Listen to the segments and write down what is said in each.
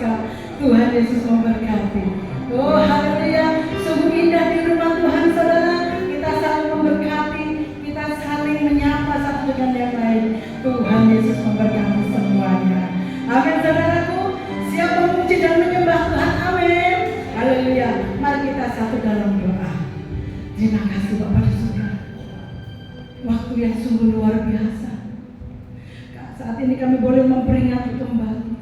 Paskah. Tuhan Yesus memberkati. Oh haleluya, sungguh indah di rumah Tuhan saudara. Kita saling memberkati, kita saling menyapa satu dengan yang lain. Tuhan Yesus memberkati semuanya. Amin saudaraku. Siap memuji dan menyembah Tuhan. Amin. Haleluya. Mari kita satu dalam doa. Terima kasih Bapak dan Saudara. Waktu yang sungguh luar biasa. Saat ini kami boleh memperingati kembali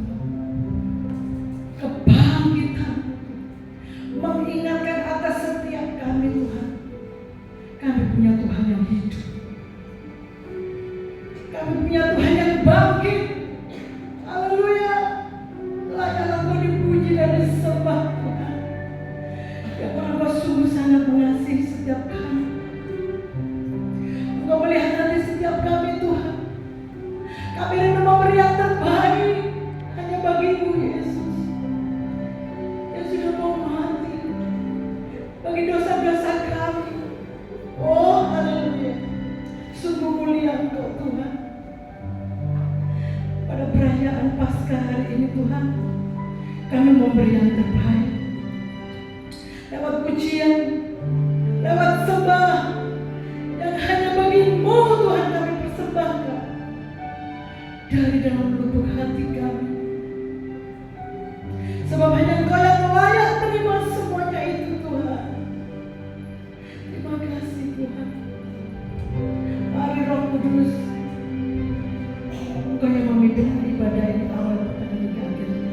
kebangkitan, mengingatkan atas setiap kami Tuhan. Kami punya Tuhan yang hidup. Kami punya Tuhan yang bangkit. Haleluya. Layak Engkau dipuji dan disembah Tuhan. Ya Tuhan, Engkau sungguh sangat mengasihi setiap kami. Engkau melihat hati setiap kami Tuhan. Kami rindu memberi yang terbaik hanya bagi-Mu Yesus yang sudah mau mati bagi dosa-dosa kami. Oh haleluya. Sungguh mulia Engkau Tuhan. Pada perayaan Paskah hari ini Tuhan, kami memberi yang terbaik lewat pujian, lewat sembah yang hanya bagi-Mu Tuhan kami persembahkan dari dalam lubuk hati kami. Sebab hanya Engkau yang layak terima semuanya itu Tuhan. Terima kasih Tuhan. Mari Roh Kudus, Engkau yang memimpin ibadah ini awal pertengahan hingga akhirnya.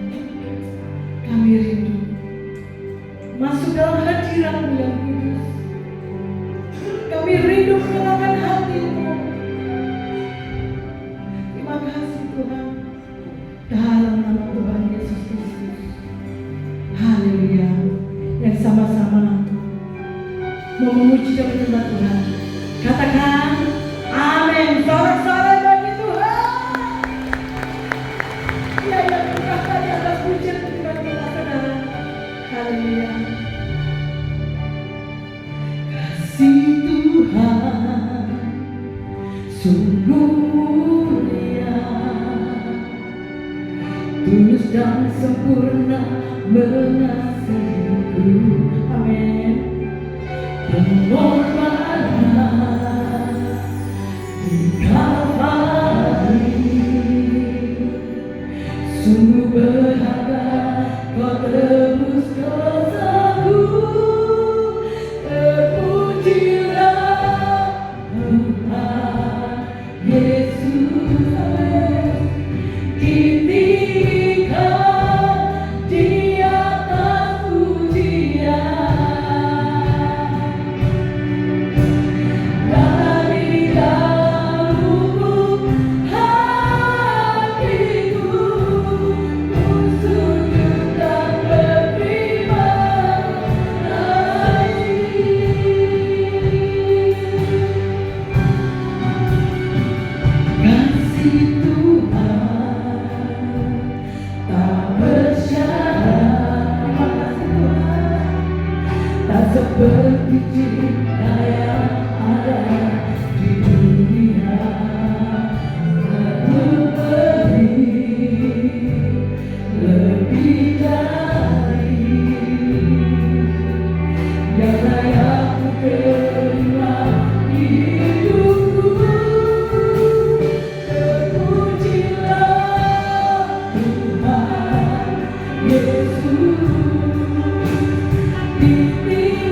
Kami rindu masuk dalam hadirat-Mu yang kudus. Kami rindu menyenangkan hati-Mu. Terima kasih Tuhan. Dalam nama Tuhan Yesus Kristus. Haleluya. Yang sama-sama mau memuji dan menyembah Tuhan, katakan amin. Sorak-sorai bagi Tuhan. Ya yang berkata di atas pujian dengan kita saudara. Haleluya. Kasih Tuhan sungguh mulia, tulus dan sempurna mengasihiku. Amin. Pengorbanan di Kalvari sungguh berharga. Kau tebus dosaku. Terpujilah Tuhan Yesus, ditinggikan di atas pujian. Dari dalam lubuk hatiku, ku sujud dan berterima kasih. Tuhan tak bersyarat. Tak seperti cinta yang ada di dunia. Aku beri lebih dari yang layak ku terima hidupku. Terpujilah Tuhan Yesus, ditinggikan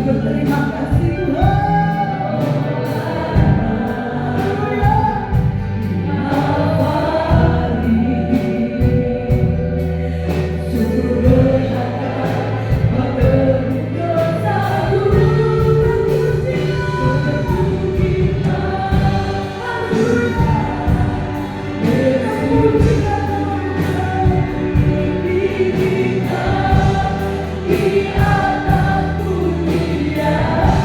berterima kasih Tuhan. Di atas dunia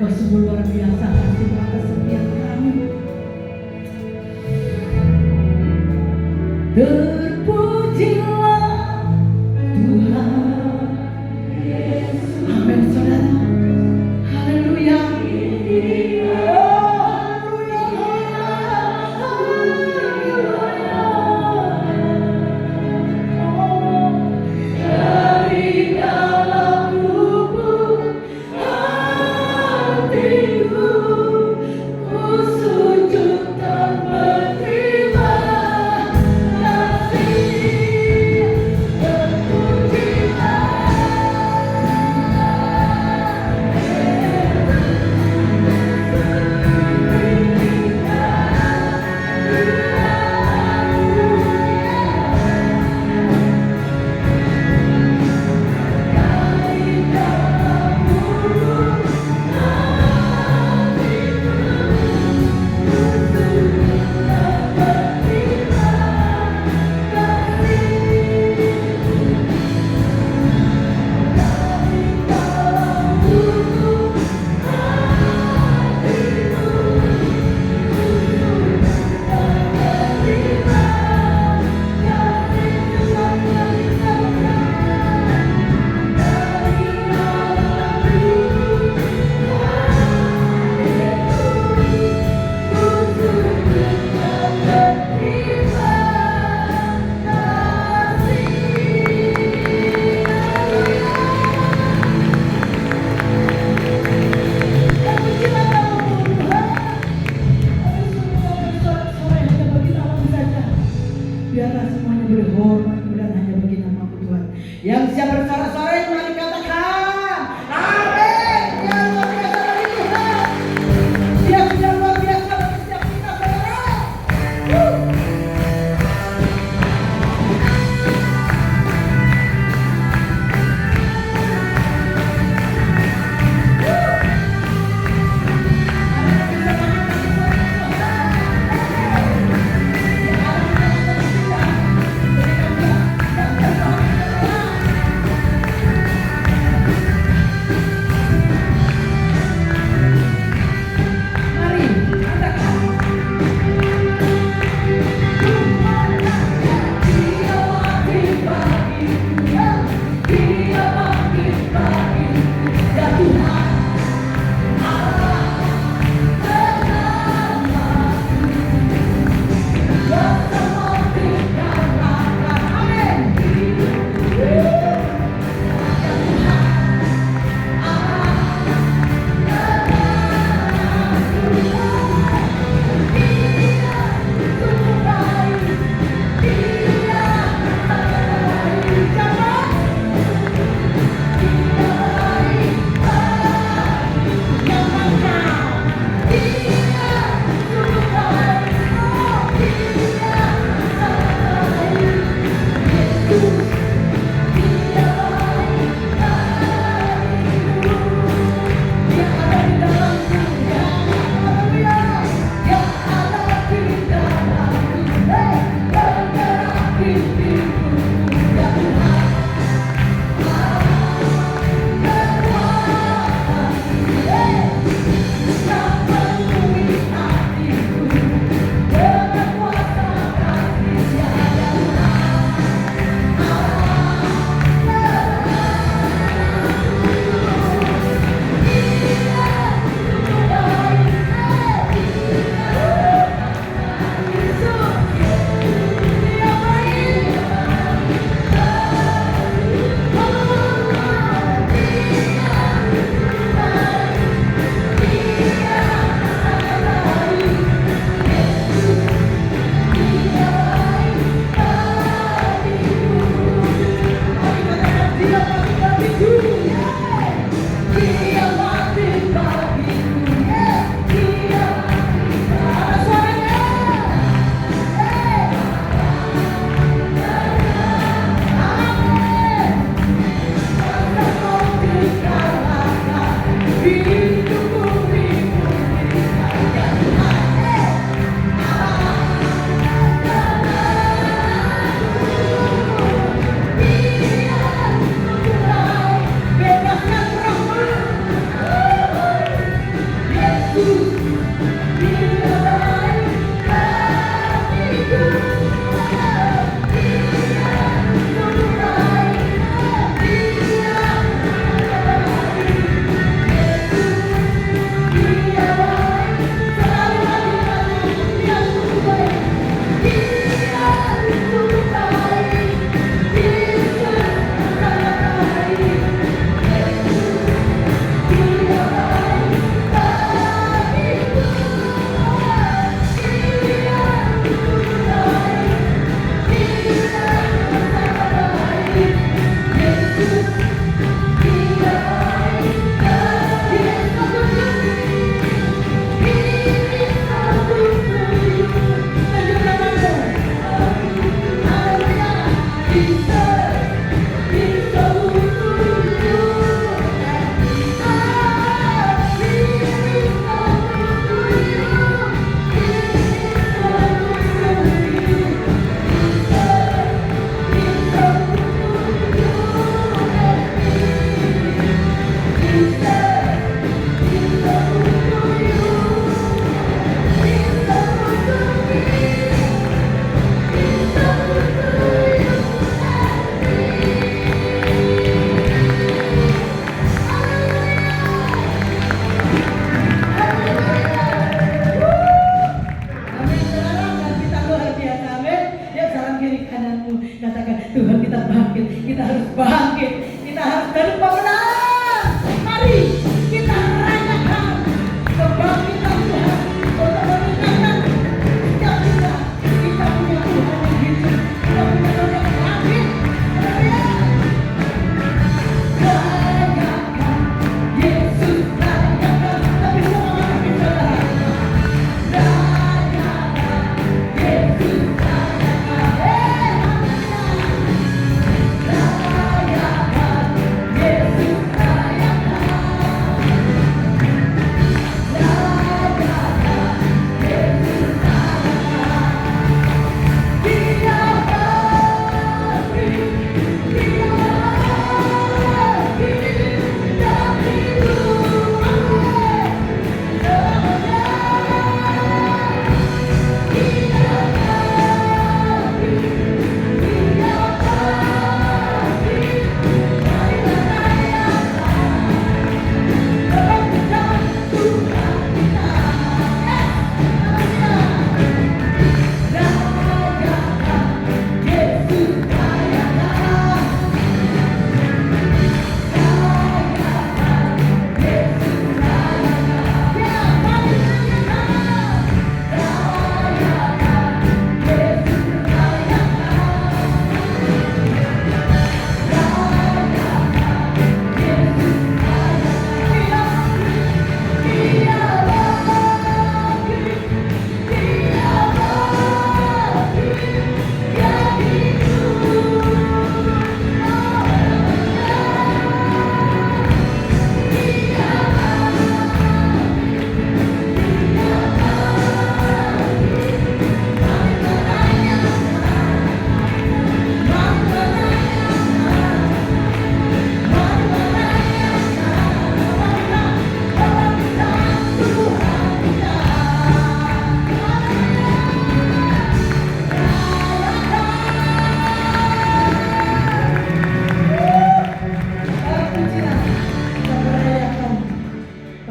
Engkau sungguh luar biasa kasih atas setiap kami. Terpujilah Tuhan Yesus. Amin saudara. Haleluya. Ku sujud dan berterima kasih.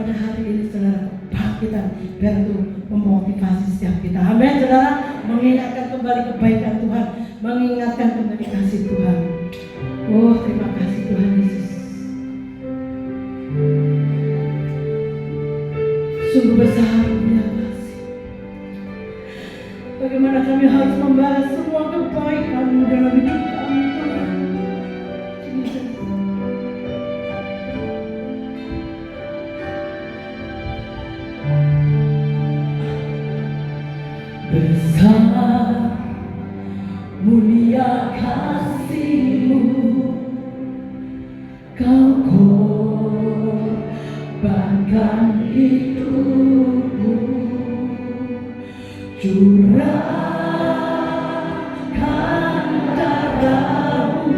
pada hari ini saudara, kebangkitan biar itu memotivasi setiap kita. Amin saudara, mengingatkan kembali kebaikan Tuhan, mengingatkan kembali kasih Tuhan. Oh terima kasih Tuhan Yesus. Sungguh besar punya kasih. Bagaimana kami harus membalas semua kebaikan-Mu dalam hidup kami Tuhan. Jesus. Besar mulia kasih-Mu, Kau korbankan hidupmu, curahkan darah-Mu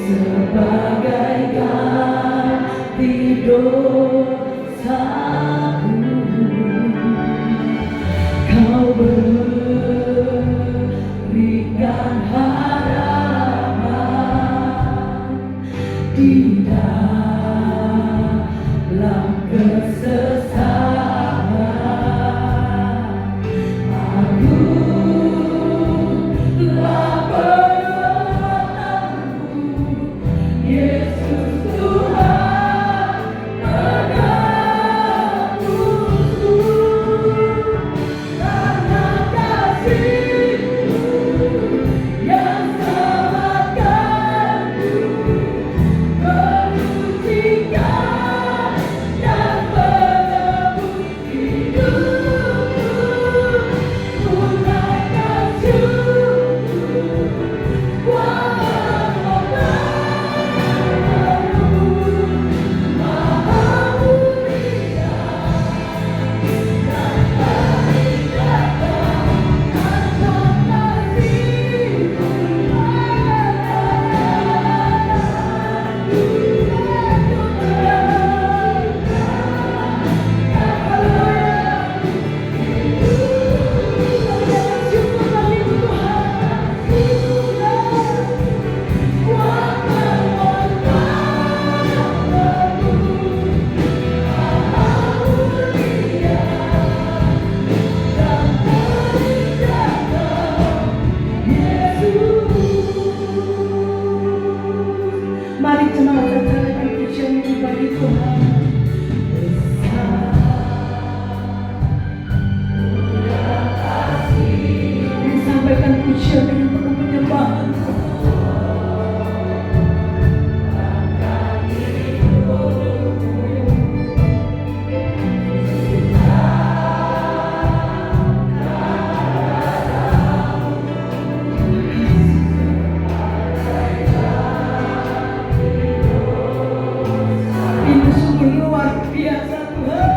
sebagai ganti dosaku. Kau berikan harapan di dalam kesesakan. Aku telah bertemu Yesus Tuhan penebusku, karena kasih-Mu yang selamatkanku, menyucikan dan menebus hidupku. Tunaikan syukur, kuasa baru, Maha mulia dan berikan Mari jemaat tercalakan pujian ini bagi Tuhan. Sampaikan pujian dengan penuh penyembahan. Itu sungguh luar biasa Tuhan.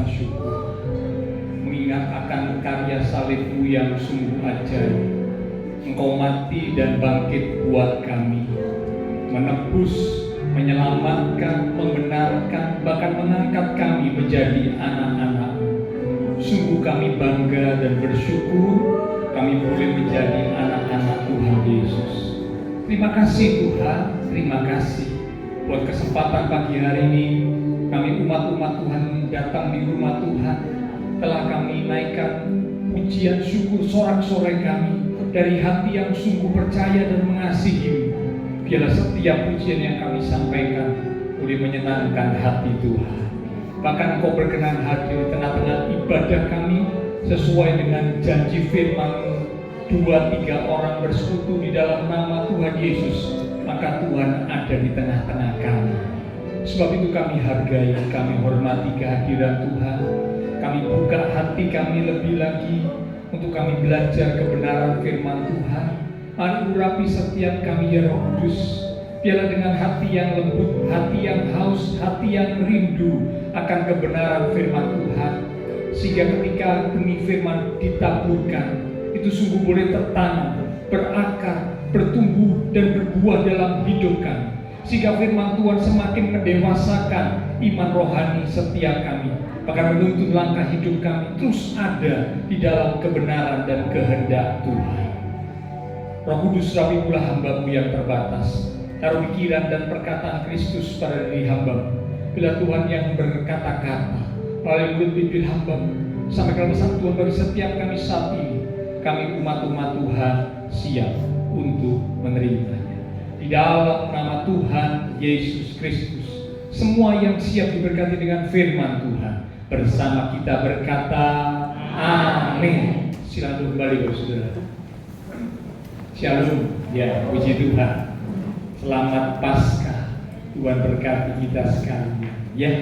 mengucapkan syukur, mengingat akan karya salib-Mu yang sungguh ajaib. Engkau mati dan bangkit buat kami, menebus, menyelamatkan, membenarkan, bahkan mengangkat kami menjadi anak-anak-Mu. Sungguh kami bangga dan bersyukur kami boleh menjadi anak-anak Tuhan Yesus. Terima kasih Tuhan, terima kasih buat kesempatan pagi hari ini. Kami umat-umat Tuhan datang di rumah Tuhan, telah kami naikkan pujian syukur sorak-sorai kami dari hati yang sungguh percaya dan mengasihi. Biarlah setiap pujian yang kami sampaikan boleh menyenangkan hati Tuhan. Bahkan Engkau berkenan hadir di tengah-tengah ibadah kami sesuai dengan janji firman-Mu. 2-3 orang bersekutu di dalam nama Tuhan Yesus, maka Tuhan ada di tengah-tengah kami. Sebab itu kami hargai, kami hormati kehadiran Tuhan. Kami buka hati kami lebih lagi untuk kami belajar kebenaran firman Tuhan. Mari urapi setiap kami ya Roh Kudus. Biarlah dengan hati yang lembut, hati yang haus, hati yang rindu akan kebenaran firman Tuhan, sehingga ketika benih firman ditaburkan, itu sungguh boleh tertanam, berakar, bertumbuh dan berbuah dalam hidup kami, sehingga firman Tuhan semakin mendewasakan iman rohani setiap kami, bahkan menuntun langkah hidup kami terus ada di dalam kebenaran dan kehendak Tuhan. Roh Kudus, rapi pula hamba-Mu yang terbatas, taruh pikiran dan perkataan Kristus pada diri hamba-Mu. Bila Tuhan yang berkata-kata melalui mulut bibir hamba-Mu, sampaikan pesan Tuhan bagi setiap kami saat ini. Kami umat-umat Tuhan siap untuk menerimanya. Di dalam nama Tuhan Yesus Kristus, semua yang siap diberkati dengan firman Tuhan bersama kita berkata amin. Silakan kembali saudara. Shalom, ya puji Tuhan. Selamat Paskah. Tuhan berkati kita sekalian. Ya,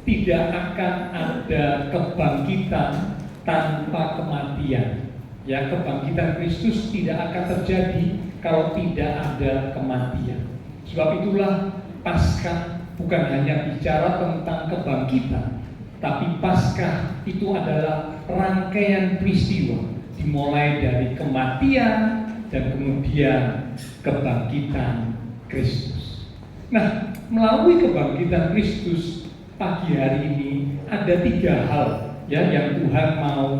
tidak akan ada kebangkitan tanpa kematian. Ya, kebangkitan Kristus tidak akan terjadi kalau tidak ada kematian. Sebab itulah Paskah bukan hanya bicara tentang kebangkitan, tapi Paskah itu adalah rangkaian peristiwa dimulai dari kematian dan kemudian kebangkitan Kristus. Nah, melalui kebangkitan Kristus pagi hari ini ada 3 hal ya yang Tuhan mau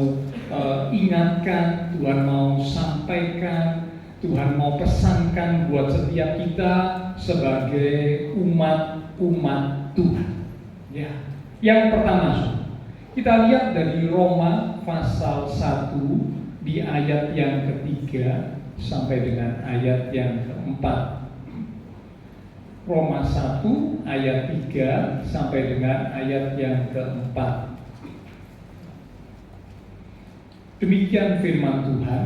ingatkan, Tuhan mau sampaikan, Tuhan mau pesankan buat setiap kita sebagai umat Tuhan. Ya. Yang pertama, kita lihat dari Roma pasal 1 di ayat yang ketiga sampai dengan ayat yang keempat. Roma 1 ayat 3 sampai dengan ayat yang keempat. Demikian firman Tuhan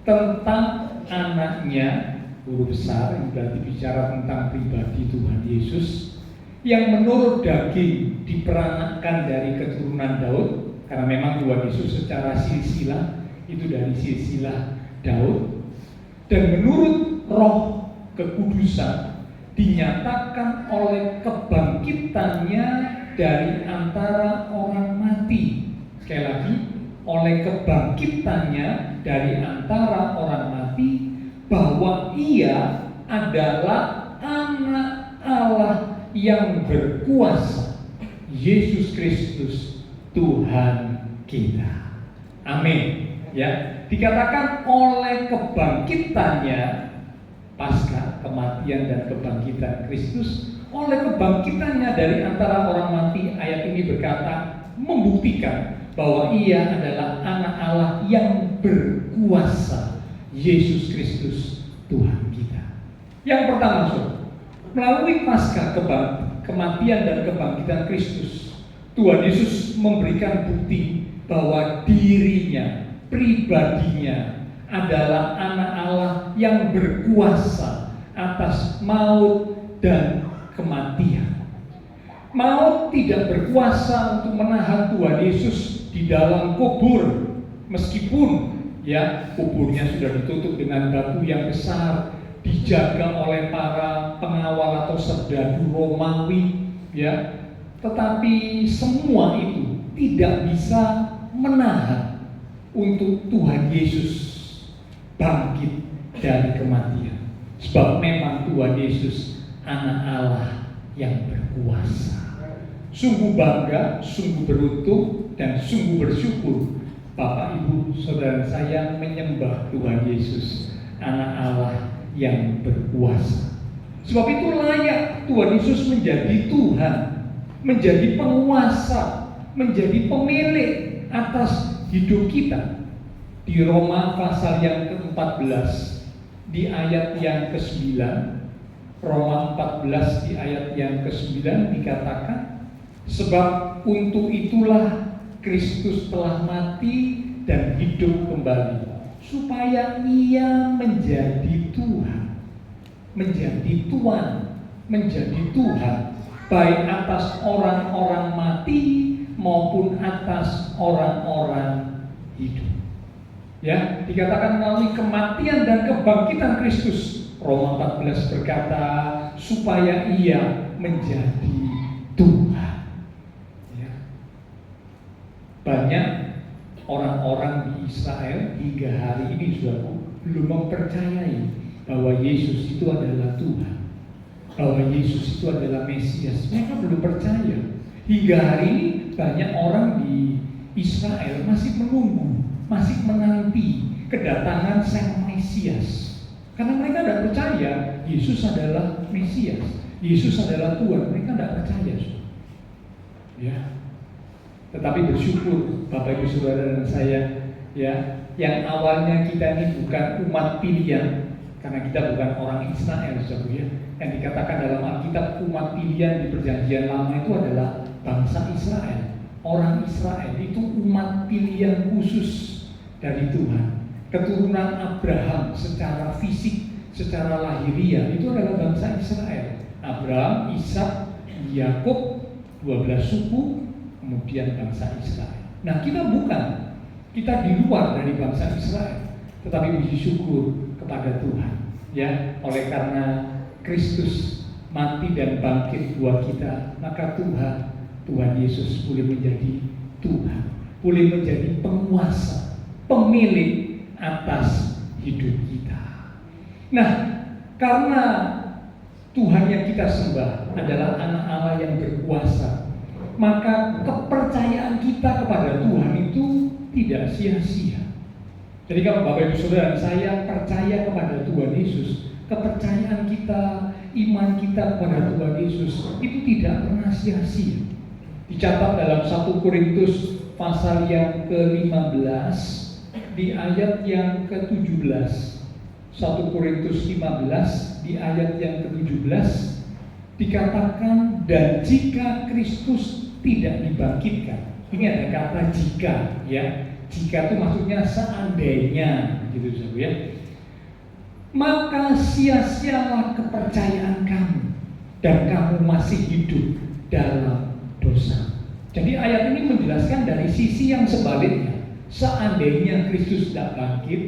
tentang anaknya, guru besar, yang berarti bicara tentang pribadi Tuhan Yesus, yang menurut daging diperanakkan dari keturunan Daud, karena memang Tuhan Yesus secara silsilah itu dari silsilah Daud, dan menurut roh kekudusan dinyatakan oleh kebangkitannya dari antara orang mati. Sekali lagi, oleh kebangkitannya dari antara orang mati, bahwa ia adalah anak Allah yang berkuasa, Yesus Kristus Tuhan kita. Amin. Ya, dikatakan oleh kebangkitannya, Paskah, kematian dan kebangkitan Kristus, oleh kebangkitannya dari antara orang mati, ayat ini berkata membuktikan bahwa ia adalah anak Allah yang berkuasa, Yesus Kristus Tuhan kita. Yang pertama, melalui Paskah, kematian dan kebangkitan Kristus, Tuhan Yesus memberikan bukti bahwa dirinya, pribadinya adalah anak Allah yang berkuasa atas maut dan kematian. Maut tidak berkuasa untuk menahan Tuhan Yesus di dalam kubur, meskipun ya kuburnya sudah ditutup dengan batu yang besar, dijaga oleh para pengawal atau serdadu Romawi, ya. Tetapi semua itu tidak bisa menahan untuk Tuhan Yesus bangkit dari kematian. Sebab memang Tuhan Yesus Anak Allah yang berkuasa. Sungguh bangga, sungguh beruntung, dan sungguh bersyukur Bapak, Ibu, Saudara saya menyembah Tuhan Yesus Anak Allah yang berkuasa. Sebab itu layak Tuhan Yesus menjadi Tuhan, menjadi penguasa, menjadi pemilik atas hidup kita. Di Roma pasal yang ke-14 di ayat yang ke-9, Roma 14 di ayat yang ke-9 dikatakan, sebab untuk itulah Kristus telah mati dan hidup kembali, supaya Ia menjadi Tuhan, menjadi Tuhan, menjadi Tuhan, baik atas orang-orang mati maupun atas orang-orang hidup. Ya, dikatakan melalui kematian dan kebangkitan Kristus. Roma 14 berkata, supaya Ia menjadi Tuhan. Ya. Banyak orang-orang di Israel hingga hari ini belum mempercayai bahwa Yesus itu adalah Tuhan, bahwa Yesus itu adalah Mesias. Mereka belum percaya. Hingga hari ini banyak orang di Israel masih menunggu, masih menanti kedatangan Sang Mesias. Karena mereka tidak percaya Yesus adalah Mesias, Yesus adalah Tuhan. Mereka tidak percaya. Ya. Tetapi bersyukur Bapak Ibu Saudara dan saya, ya, yang awalnya kita ini bukan umat pilihan, karena kita bukan orang Israel, saudara, ya. Yang dikatakan dalam Alkitab umat pilihan di Perjanjian Lama itu adalah bangsa Israel. Orang Israel itu umat pilihan khusus dari Tuhan. Keturunan Abraham secara fisik, secara lahiriah itu adalah bangsa Israel. Abraham, Ishak, Yakub, 12 suku, kemudian bangsa Israel. Nah, kita bukan, kita di luar dari bangsa Israel, tetapi puji syukur kepada Tuhan, ya, oleh karena Kristus mati dan bangkit buat kita, maka Tuhan Yesus boleh menjadi Tuhan, boleh menjadi penguasa, pemilik atas hidup kita. Nah, karena Tuhan yang kita sembah adalah Anak Allah yang berkuasa, maka kepercayaan kita kepada Tuhan itu tidak sia-sia. Jadi kalau Bapak Ibu Saudara saya percaya kepada Tuhan Yesus, kepercayaan kita, iman kita kepada Tuhan Yesus itu tidak pernah sia-sia. Dicatat dalam 1 Korintus pasal yang ke-15 di ayat yang ke-17. 1 Korintus 15 di ayat yang ke-17 dikatakan, dan jika Kristus tidak dibangkitkan. Ini ada kata jika, ya. Jika itu maksudnya seandainya, gitu ya. Maka sia-sialah kepercayaan kamu dan kamu masih hidup dalam dosa. Jadi ayat ini menjelaskan dari sisi yang sebaliknya. Seandainya Kristus tidak bangkit,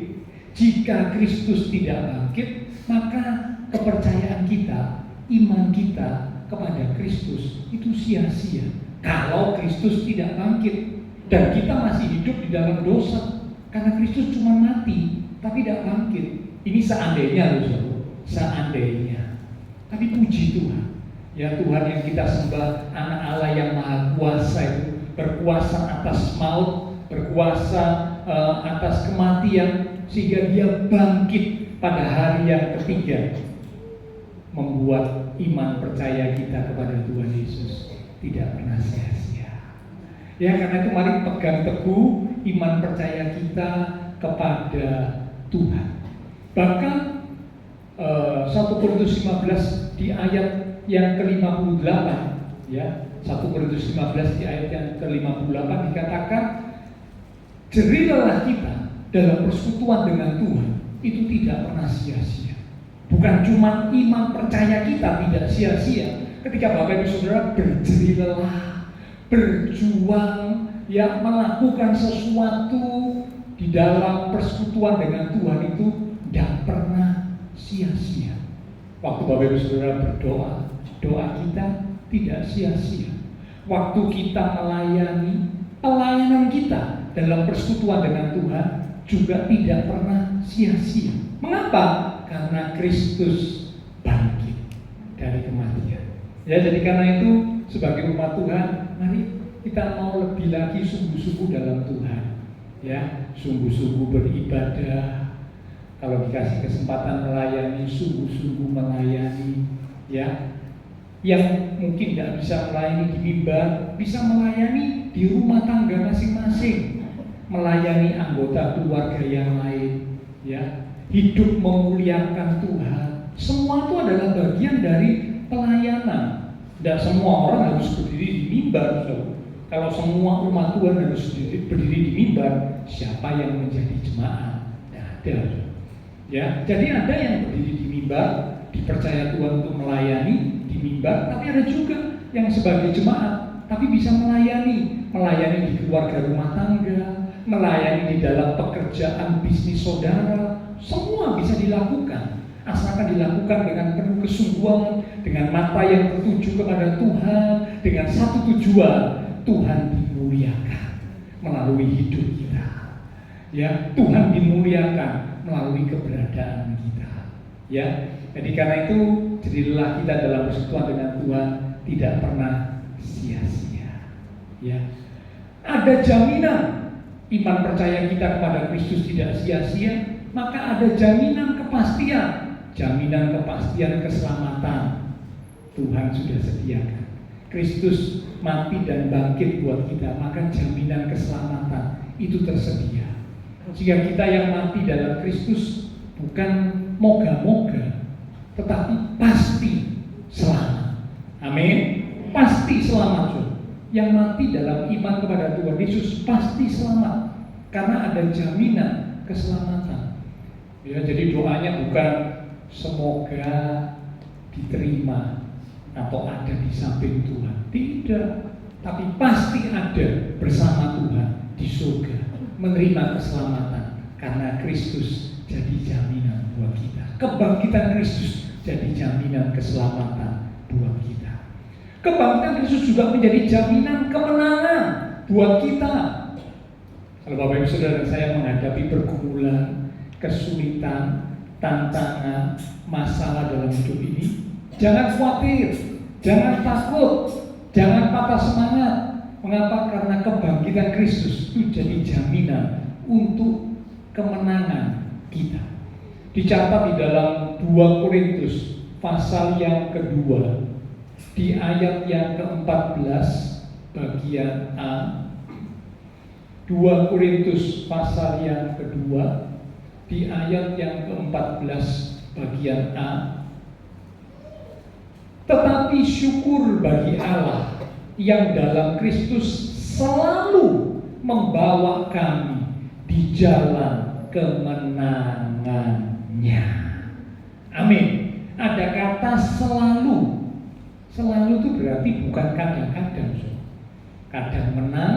jika Kristus tidak bangkit, maka kepercayaan kita, iman kita kepada Kristus itu sia-sia. Kalau Kristus tidak bangkit dan kita masih hidup di dalam dosa, karena Kristus cuma mati tapi tidak bangkit. Ini seandainya, loh, seandainya. Tapi puji Tuhan, ya, Tuhan yang kita sembah, Anak Allah yang Maha Kuasa itu, berkuasa atas maut, berkuasa atas kematian, sehingga Dia bangkit pada hari yang ketiga, membuat iman percaya kita kepada Tuhan Yesus tidak pernah sia-sia. Ya, karena itu mari pegang teguh iman percaya kita kepada Tuhan. Bahkan 1 Korintus 15 di ayat yang ke-58, ya, 1 Korintus 15 di ayat yang ke-58 dikatakan, jerilah kita dalam persekutuan dengan Tuhan itu tidak pernah sia-sia. Bukan cuma iman percaya kita tidak sia-sia ketika Bapak Ibu Saudara berjerilah, berjuang, ya, melakukan sesuatu di dalam persekutuan dengan Tuhan itu tidak pernah sia-sia. Waktu Bapak Ibu Saudara berdoa, doa kita tidak sia-sia. Waktu kita melayani, pelayanan kita dalam persekutuan dengan Tuhan juga tidak pernah sia-sia. Mengapa? Karena Kristus bangkit dari kematian. Ya, jadi karena itu sebagai umat Tuhan, mari kita mau lebih lagi sungguh-sungguh dalam Tuhan. Ya, sungguh-sungguh beribadah. Kalau dikasih kesempatan melayani, sungguh-sungguh melayani. Ya, yang mungkin tidak bisa melayani di mimbar, bisa melayani di rumah tangga masing-masing, melayani anggota keluarga yang lain, ya, hidup memuliakan Tuhan. Semua itu adalah bagian dari pelayanan. Tidak semua orang harus berdiri di mimbar. Kalau semua umat Tuhan harus berdiri di mimbar, siapa yang menjadi jemaat? Tidak ada. Ya, jadi ada yang berdiri di mimbar, dipercaya Tuhan untuk melayani di mimbar, tapi ada juga yang sebagai jemaat, tapi bisa melayani di keluarga rumah tangga, melayani di dalam pekerjaan bisnis saudara, semua bisa dilakukan, asalkan dilakukan dengan penuh kesungguhan, dengan mata yang tertuju kepada Tuhan, dengan satu tujuan, Tuhan dimuliakan melalui hidup kita. Ya, Tuhan dimuliakan melalui keberadaan kita. Ya, jadi karena itu jadilah kita dalam persekutuan dengan Tuhan tidak pernah sia-sia. Ya, ada jaminan iman percaya kita kepada Kristus tidak sia-sia, maka ada jaminan kepastian keselamatan. Tuhan sudah sediakan. Kristus mati dan bangkit buat kita, maka jaminan keselamatan itu tersedia. Jika kita yang mati dalam Kristus bukan moga-moga, tetapi pasti selamat. Amin. Pasti selamat. Yang mati dalam iman kepada Tuhan Yesus pasti selamat, karena ada jaminan keselamatan. Ya, jadi doanya bukan semoga diterima atau ada di samping Tuhan, tidak, tapi pasti ada bersama Tuhan di surga, menerima keselamatan karena Kristus jadi jaminan buat kita. Kebangkitan Kristus jadi jaminan keselamatan buat kita. Kebangkitan Kristus juga menjadi jaminan kemenangan buat kita. Kalau Bapak Ibu Saudara saya menghadapi pergumulan, kesulitan, tantangan, masalah dalam hidup ini, jangan khawatir, jangan takut, jangan patah semangat. Mengapa? Karena kebangkitan Kristus itu jadi jaminan untuk kemenangan kita. Dicatat di dalam 2 Korintus pasal yang kedua, di ayat yang ke-14 bagian A. 2 Korintus pasal yang kedua, di ayat yang ke-14 bagian A. Tetapi syukur bagi Allah yang dalam Kristus selalu membawa kami di jalan kemenangannya. Amin. Ada kata selalu. Selalu itu berarti bukan kadang-kadang. Kadang menang,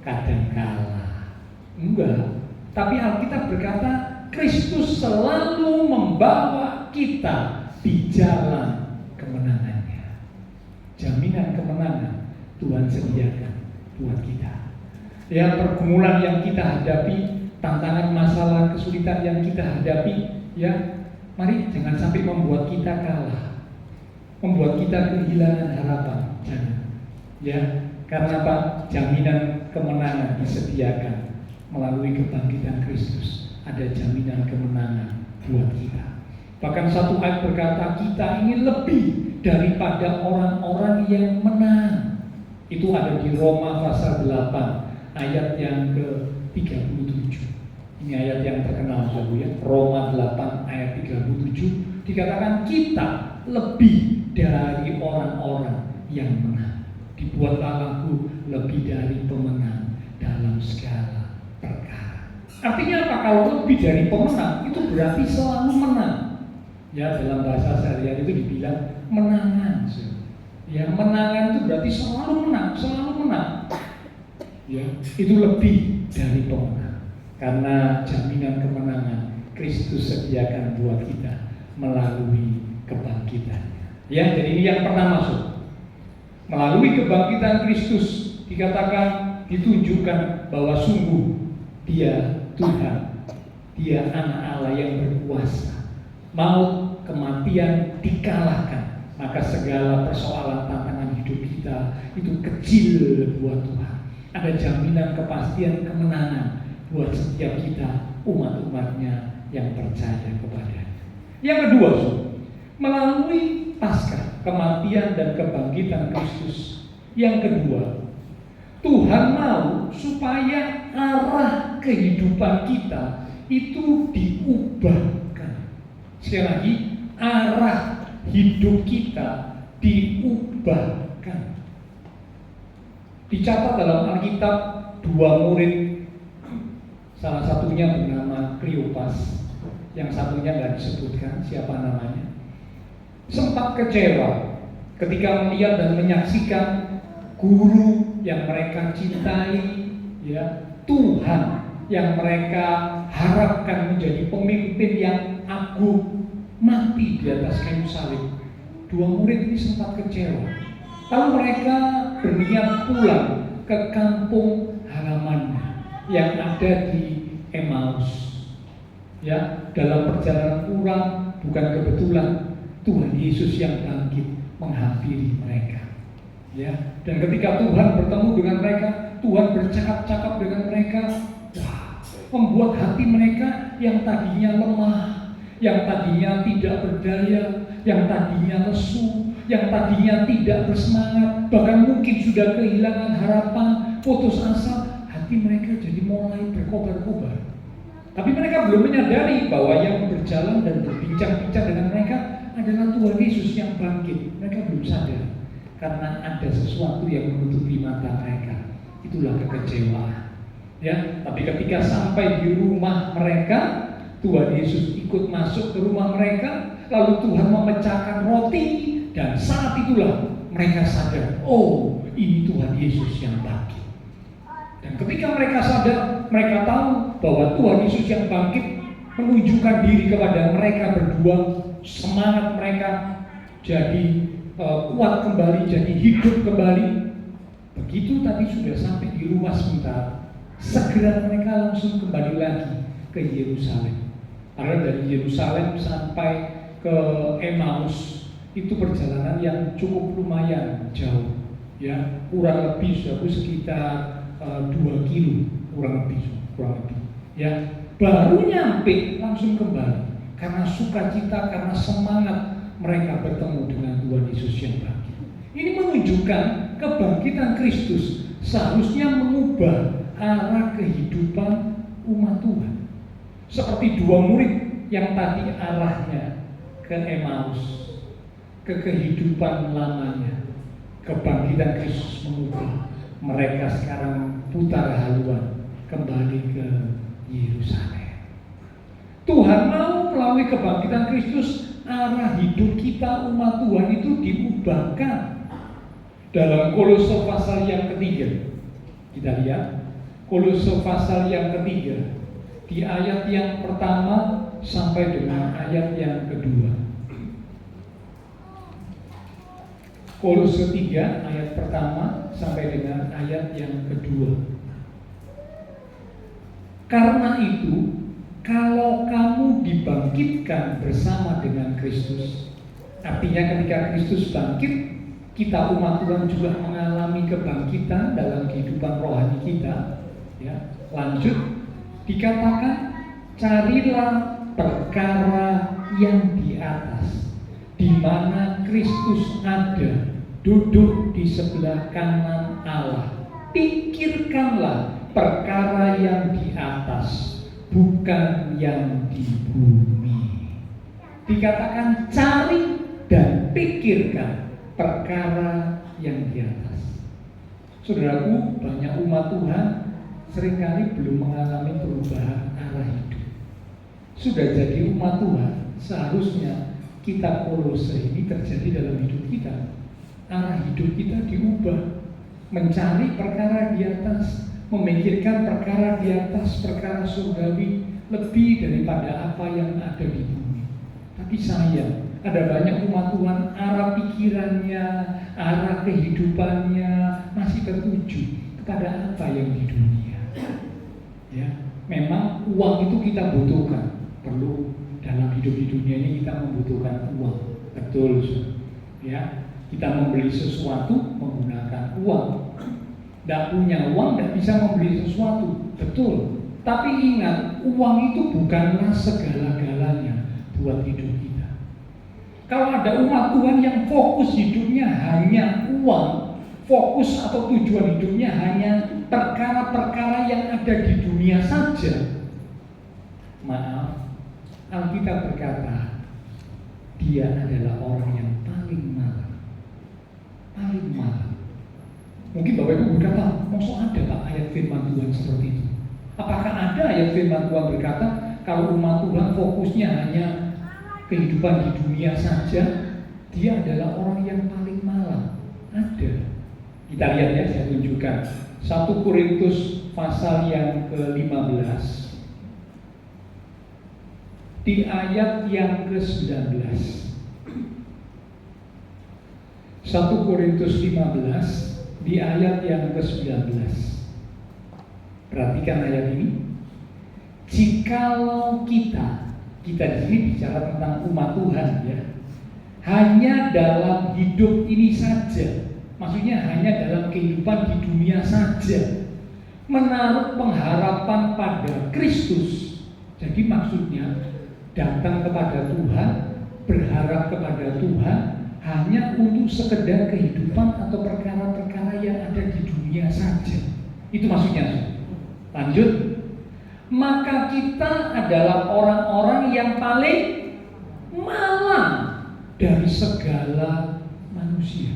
kadang kalah. Enggak. Tapi Alkitab berkata Kristus selalu membawa kita di jalan kemenangannya. Jaminan kemenangan Tuhan sediakan buat kita. Ya, pergumulan yang kita hadapi, tantangan, masalah, kesulitan yang kita hadapi, ya, mari jangan sampai membuat kita kalah, membuat kita kehilangan harapan. Jangan. Ya, karena apa? Jaminan kemenangan disediakan melalui kebangkitan Kristus. Ada jaminan kemenangan buat kita. Bahkan satu ayat berkata kita ini lebih daripada orang-orang yang menang. Itu ada di Roma pasal 8 ayat yang ke-37. Ini ayat yang terkenal ya. Roma 8 ayat 37 dikatakan kita lebih dari orang-orang yang menang. Dibuatlah lagu lebih dari pemenang dalam segala perkara. Artinya apa? Kalau lebih dari pemenang itu berarti selalu menang. Ya, dalam bahasa sehari-hari itu dibilang menangan. Ya, menangan itu berarti selalu menang, selalu menang. Ya, itu lebih dari pemenang. Karena jaminan kemenangan Kristus sediakan buat kita melalui kebangkitannya. Ya, jadi ini yang pertama, melalui kebangkitan Kristus dikatakan ditunjukkan bahwa sungguh Dia Tuhan, Dia Anak Allah yang berkuasa. Maut, kematian dikalahkan, maka segala persoalan tantangan hidup kita itu kecil buat Tuhan. Ada jaminan kepastian kemenangan buat setiap kita, umat-umatnya yang percaya kepadanya. Yang kedua, melalui Paskah, kematian dan kebangkitan Kristus. Yang kedua, Tuhan mau supaya arah kehidupan kita itu diubahkan. Sekali lagi, arah hidup kita diubahkan. Dicatat dalam Alkitab, dua murid, salah satunya bernama Kleopas, yang satunya nggak disebutkan siapa namanya, sempat kecewa ketika melihat dan menyaksikan guru yang mereka cintai, ya, Tuhan yang mereka harapkan menjadi pemimpin yang agung mati di atas kayu salib. Dua murid ini sempat kecewa. Lalu mereka berniat pulang ke kampung halamannya yang ada di Emmaus. Ya, dalam perjalanan pulang bukan kebetulan Tuhan Yesus yang bangkit menghampiri mereka. Ya, dan ketika Tuhan bertemu dengan mereka, Tuhan bercakap-cakap dengan mereka, wah, membuat hati mereka yang tadinya lemah, yang tadinya tidak berdaya, yang tadinya lesu, yang tadinya tidak bersemangat, bahkan mungkin sudah kehilangan harapan, putus asa, hati mereka jadi mulai berkobar-kobar. Tapi mereka belum menyadari bahwa yang berjalan dan berbincang-bincang dengan mereka adalah Tuhan Yesus yang bangkit. Mereka belum sadar karena ada sesuatu yang menutupi mata mereka. Itulah kekecewaan. Ya, tapi ketika sampai di rumah mereka, Tuhan Yesus ikut masuk ke rumah mereka, lalu Tuhan memecahkan roti, dan saat itulah mereka sadar, oh, ini Tuhan Yesus yang bangkit. Dan ketika mereka sadar, mereka tahu bahwa Tuhan Yesus yang bangkit menunjukkan diri kepada mereka berdua, semangat mereka jadi kuat kembali, jadi hidup kembali. Begitu tadi sudah sampai di rumah sebentar, segera mereka langsung kembali lagi ke Yerusalem. Karena dari Yerusalem sampai ke Emmaus itu perjalanan yang cukup lumayan jauh, ya, kurang lebih sekitar 2 kilo, kurang lebih, ya. Baru nyampe langsung kembali karena sukacita, karena semangat mereka bertemu dengan Tuhan Yesus yang bangkit. Ini menunjukkan kebangkitan Kristus seharusnya mengubah arah kehidupan umat Tuhan. Seperti dua murid yang tadi arahnya ke Emmaus, ke kehidupan lamanya. Kebangkitan Kristus mengubah mereka sekarang putar haluan kembali ke Yerusalem. Tuhan mau melalui kebangkitan Kristus arah hidup kita umat Tuhan itu diubahkan. Dalam Kolose pasal yang ketiga, kita lihat Kolose pasal yang ketiga di ayat yang pertama sampai dengan ayat yang kedua. Kolose 3 ayat pertama sampai dengan ayat yang kedua. Karena itu, kalau kamu dibangkitkan bersama dengan Kristus, artinya ketika Kristus bangkit, kita umat Tuhan juga mengalami kebangkitan dalam kehidupan rohani kita. Ya, lanjut dikatakan, carilah perkara yang di atas, di mana Kristus ada, duduk di sebelah kanan Allah. Pikirkanlah perkara yang di atas, bukan yang di bumi. Dikatakan cari dan pikirkan perkara yang di atas. Saudaraku, banyak umat Tuhan seringkali belum mengalami perubahan arah hidup. Sudah jadi umat Tuhan, seharusnya kita Kolose ini terjadi dalam hidup kita. Arah hidup kita diubah, mencari perkara di atas, memikirkan perkara di atas, perkara surgawi lebih daripada apa yang ada di bumi. Tapi sayang, ada banyak umat Tuhan arah pikirannya, arah kehidupannya masih tertuju kepada apa yang di dunia. Ya, memang uang itu kita butuhkan, perlu dalam hidup di dunia ini kita membutuhkan uang, betul. Ya, kita membeli sesuatu menggunakan uang. Tidak punya uang tidak bisa membeli sesuatu, betul. Tapi ingat, uang itu bukanlah segala-galanya buat hidup kita. Kalau ada umat Tuhan yang fokus hidupnya hanya uang, fokus atau tujuan hidupnya hanya perkara-perkara yang ada di dunia saja, maaf, Alkitab berkata dia adalah orang yang paling malang. Paling malang. Mungkin Bapak Ibu berkata, maksud ada tak ayat firman Tuhan seperti itu? Apakah ada ayat firman Tuhan berkata kalau umat Tuhan fokusnya hanya kehidupan di dunia saja, dia adalah orang yang paling malang? Ada. Kita lihat ya, saya tunjukkan 1 Korintus pasal yang ke-15 di ayat yang ke-19. 1 Korintus 15 di ayat yang ke-19. Perhatikan ayat ini. Jikalau kita di sini bicara tentang umat Tuhan ya, hanya dalam hidup ini saja, maksudnya hanya dalam kehidupan di dunia saja, menaruh pengharapan pada Kristus. Jadi maksudnya datang kepada Tuhan, berharap kepada Tuhan hanya untuk sekedar kehidupan atau perkara-perkara yang ada di dunia saja. Itu maksudnya. Lanjut. Maka kita adalah orang-orang yang paling malang dari segala manusia.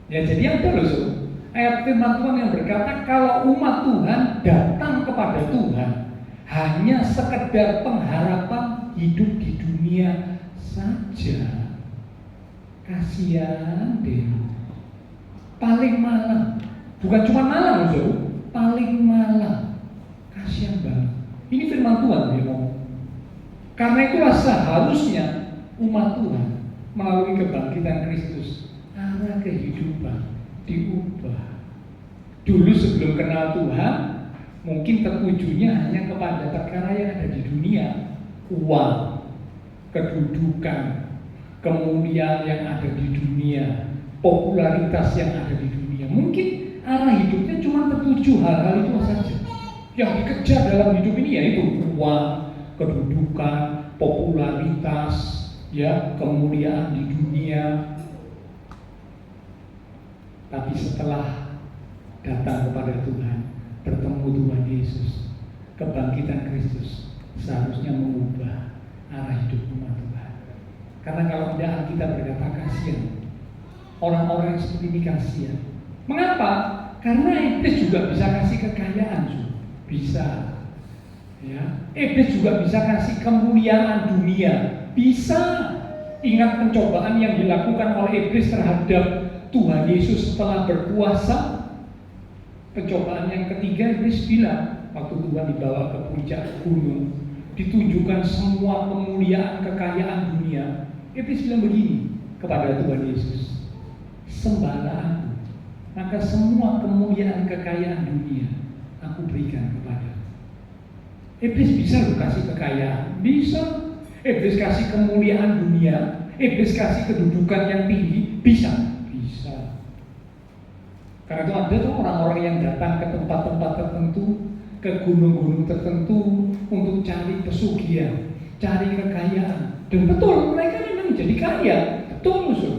Ya, jadi ada loh, ayat firman Tuhan yang berkata kalau umat Tuhan datang kepada Tuhan hanya sekedar pengharapan hidup di dunia saja, kasihan deh. Paling malang, bukan cuma malang loh, paling malang. Kasihan banget. Ini firman Tuhan dia ngomong. Karena itulah seharusnya umat Tuhan melalui kebangkitan Kristus arah kehidupan diubah. Dulu sebelum kenal Tuhan, mungkin tertujunya hanya kepada perkara yang ada di dunia, uang, kedudukan, kemuliaan yang ada di dunia, popularitas yang ada di dunia. Mungkin arah hidupnya cuma tertuju hal-hal itu saja. Yang dikejar dalam hidup ini yaitu uang, kedudukan, popularitas, ya, kemuliaan di dunia. Tapi setelah datang kepada Tuhan, bertemu Tuhan Yesus, kebangkitan Kristus seharusnya mengubah arah hidup umat Tuhan. Karena kalau tidak, kita berkata kasihan. Orang-orang yang seperti ini kasihan. Mengapa? Karena iblis juga bisa kasih kekayaan, bisa. Ya, iblis juga bisa kasih kemuliaan dunia. Bisa. Ingat pencobaan yang dilakukan oleh iblis terhadap Tuhan Yesus setelah berkuasa. Pencobaan yang ketiga, iblis bilang waktu Tuhan dibawa ke puncak gunung, ditunjukkan semua kemuliaan kekayaan dunia. Iblis bilang begini kepada Tuhan Yesus, sembahlah aku, maka semua kemuliaan kekayaan dunia aku berikan kepada. Iblis bisa loh kasih kekayaan, bisa. Iblis kasih kemuliaan dunia, iblis kasih kedudukan yang tinggi, bisa. Karena itu ada tuh orang-orang yang datang ke tempat-tempat tertentu, ke gunung-gunung tertentu untuk cari pesugihan, cari kekayaan. Dan betul, mereka memang jadi kaya, betul musuh.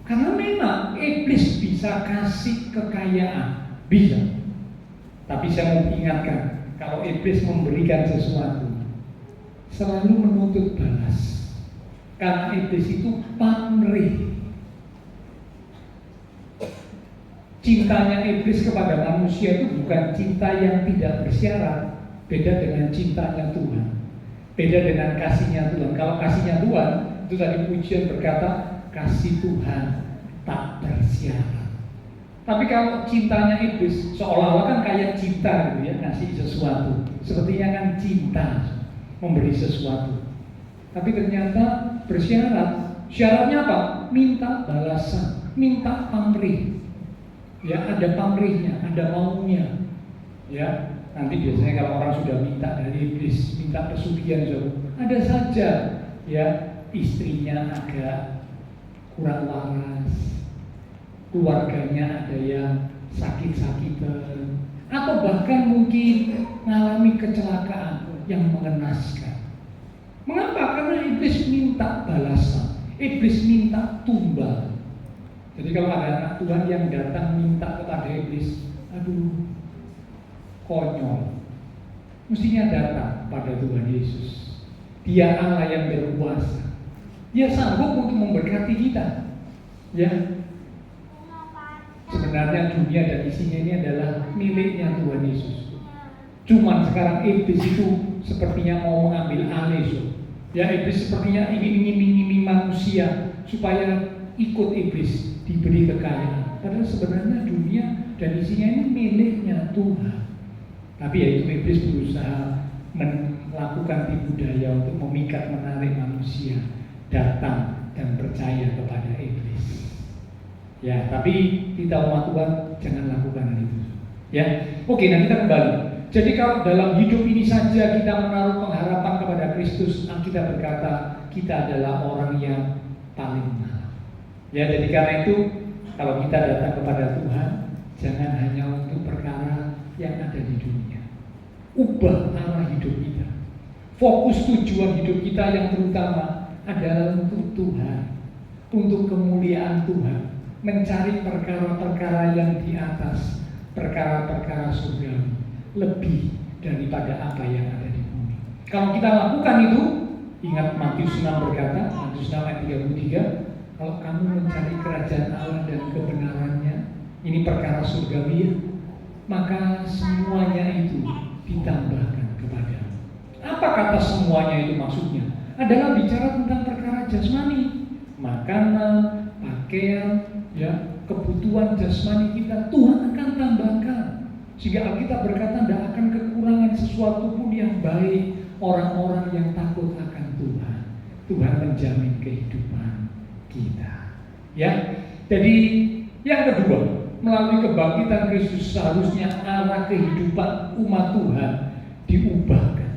Karena memang iblis bisa kasih kekayaan, bisa. Tapi saya mau ingatkan, kalau iblis memberikan sesuatu, selalu menuntut balas. Karena iblis itu pamrih. Cintanya iblis kepada manusia itu bukan cinta yang tidak bersyarat, beda dengan cintanya Tuhan, beda dengan kasihnya Tuhan. Kalau kasihnya Tuhan, itu tadi pujian berkata, kasih Tuhan tak bersyarat. Tapi kalau cintanya iblis, seolah-olah kan kayak cinta gitu ya, kasih sesuatu. Sepertinya kan cinta, memberi sesuatu. Tapi ternyata bersyarat. Syaratnya apa? Minta balasan, minta pamrih. Ya, ada pamrihnya, ada maunya. Ya, nanti biasanya kalau orang sudah minta dari iblis, minta pesugihan, ada saja ya istrinya agak kurang waras, keluarganya ada yang sakit-sakitan, atau bahkan mungkin mengalami kecelakaan yang mengenaskan. Mengapa? Karena iblis minta balasan, iblis minta tumbal. Jadi kalau ada anak Tuhan yang datang minta kepada iblis, aduh, konyol, mestinya datang pada Tuhan Yesus. Dia Allah yang berkuasa. Dia sanggup untuk memberkati kita. Ya, sebenarnya dunia dan isinya ini adalah miliknya Tuhan Yesus. Cuman sekarang iblis itu sepertinya mau mengambil alih. Ya, iblis sepertinya ingin mengiming-iming manusia supaya ikut iblis, diberi kekayaan. Padahal sebenarnya dunia dan isinya ini miliknya Tuhan. Tapi ya itu iblis berusaha melakukan tipu daya untuk memikat, menarik manusia datang dan percaya kepada iblis. Ya, tapi kita umat Tuhan jangan lakukan hal itu. Ya, oke, nah kita kembali. Jadi kalau dalam hidup ini saja kita menaruh pengharapan kepada Kristus, kita berkata kita adalah orang yang paling malang. Ya, jadi karena itu kalau kita datang kepada Tuhan, jangan hanya untuk perkara yang ada di dunia. Ubah arah hidup kita. Fokus tujuan hidup kita yang terutama adalah untuk Tuhan, untuk kemuliaan Tuhan, mencari perkara-perkara yang di atas, perkara-perkara surgawi, lebih daripada apa yang ada di bumi. Kalau kita lakukan itu, ingat Matius 6 berkata, Matius 6 ayat 33, kalau kamu mencari kerajaan Allah dan kebenarannya, ini perkara surgawi, maka semuanya itu ditambahkan kepadamu. Apa kata semuanya itu maksudnya? Adalah bicara tentang perkara jasmani, makanan, pakaian, ya, kebutuhan jasmani kita Tuhan akan tambahkan. Sehingga Alkitab berkata tidak akan kekurangan sesuatu pun yang baik orang-orang yang takut akan Tuhan. Tuhan menjamin kehidupan kita. Ya, jadi yang kedua, melalui kebangkitan Kristus seharusnya arah kehidupan umat Tuhan diubahkan.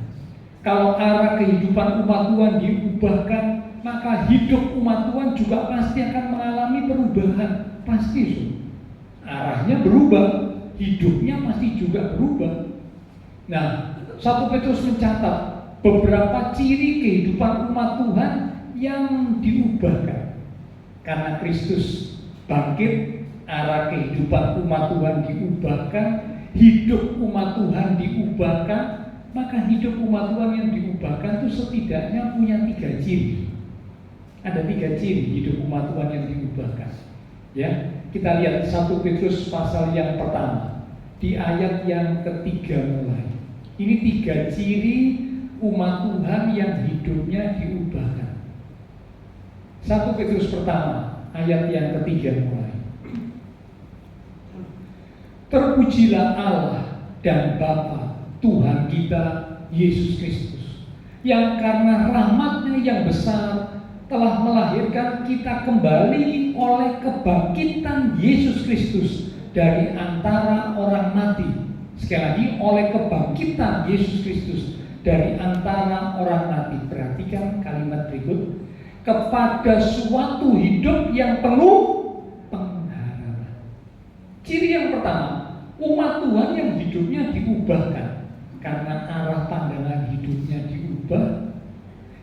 Kalau arah kehidupan umat Tuhan diubahkan, maka hidup umat Tuhan juga pasti akan mengalami perubahan. Pasti, arahnya berubah, hidupnya pasti juga berubah. Nah, 1 Petrus mencatat beberapa ciri kehidupan umat Tuhan yang diubahkan. Karena Kristus bangkit, arah kehidupan umat Tuhan diubahkan, hidup umat Tuhan diubahkan, maka hidup umat Tuhan yang diubahkan itu setidaknya punya 3 ciri. Ada 3 ciri hidup umat Tuhan yang diubahkan. Ya, kita lihat 1 Petrus pasal yang pertama, di ayat yang ketiga mulai. Ini 3 ciri umat Tuhan yang hidupnya diubahkan. 1 Petrus pertama, ayat yang ketiga mulai. Terpujilah Allah dan Bapa Tuhan kita Yesus Kristus, yang karena rahmat-Nya yang besar telah melahirkan kita kembali oleh kebangkitan Yesus Kristus dari antara orang mati. Sekali lagi, oleh kebangkitan Yesus Kristus dari antara orang mati. Perhatikan kalimat berikut, kepada suatu hidup yang penuh pengharapan. Ciri yang pertama, umat Tuhan yang hidupnya diubahkan. Karena arah pandangan hidupnya diubah,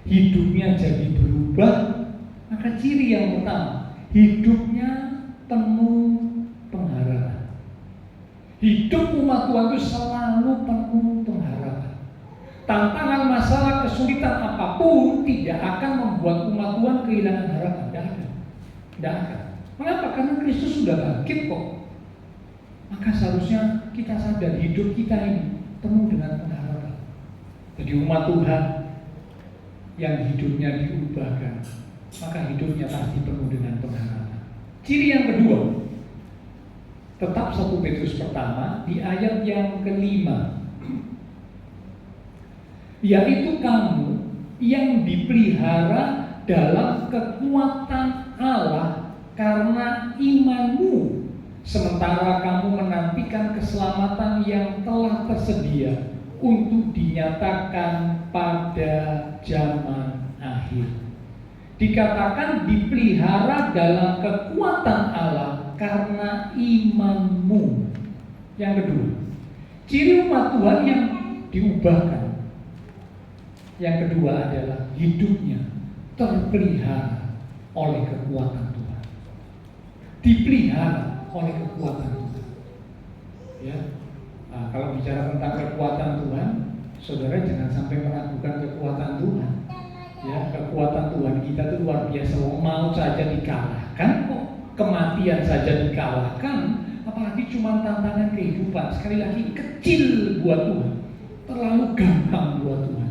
hidupnya jadi berubah, maka ciri yang pertama, hidupnya penuh pengharapan. Hidup umat Tuhan itu selalu penuh pengharapan. Tantangan, masalah, kesulitan apapun tidak akan membuat umat Tuhan kehilangan harapan. Tidak akan. Mengapa? Karena Kristus sudah bangkit kok. Maka seharusnya kita sadar hidup kita ini penuh dengan pengharapan. Jadi umat Tuhan yang hidupnya diubahkan, maka hidupnya pasti penuh dengan pengharapan. Ciri yang kedua, tetap 1 Petrus pertama di ayat yang kelima, yaitu kamu yang dipelihara dalam kekuatan Allah karena imanmu sementara kamu menantikan keselamatan yang telah tersedia untuk dinyatakan pada zaman akhir. Dikatakan dipelihara dalam kekuatan Allah karena imanmu. Yang kedua, ciri umat Tuhan yang diubahkan. Yang kedua adalah hidupnya terpelihara oleh kekuatan Tuhan. Dipelihara oleh kekuatan Tuhan. Ya. Nah, kalau bicara tentang kekuatan Tuhan, saudara jangan sampai meragukan kekuatan Tuhan. Ya, kekuatan Tuhan kita itu luar biasa. Mau saja dikalahkan, kok kematian saja dikalahkan, apalagi cuma tantangan kehidupan. Sekali lagi kecil buat Tuhan, terlalu gampang buat Tuhan.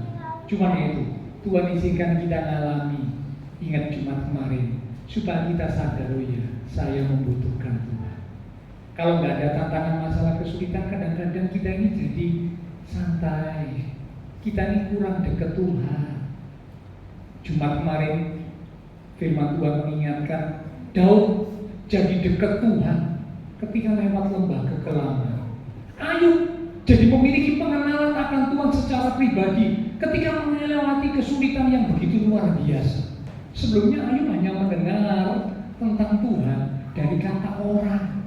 Cuma itu, Tuhan izinkan kita ngalami. Ingat Jumat kemarin, supaya kita sadar, oh ya, saya membutuhkan Tuhan. Kalau nggak ada tantangan masalah kesulitan, kadang-kadang kita ini jadi santai. Kita ini kurang dekat Tuhan. Jumat kemarin firman Tuhan mengingatkan Daud jadi dekat Tuhan ketika lewat lembah kekelaman. Ayub jadi memiliki pengenalan akan Tuhan secara pribadi ketika melewati kesulitan yang begitu luar biasa. Sebelumnya Ayub hanya mendengar tentang Tuhan dari kata orang,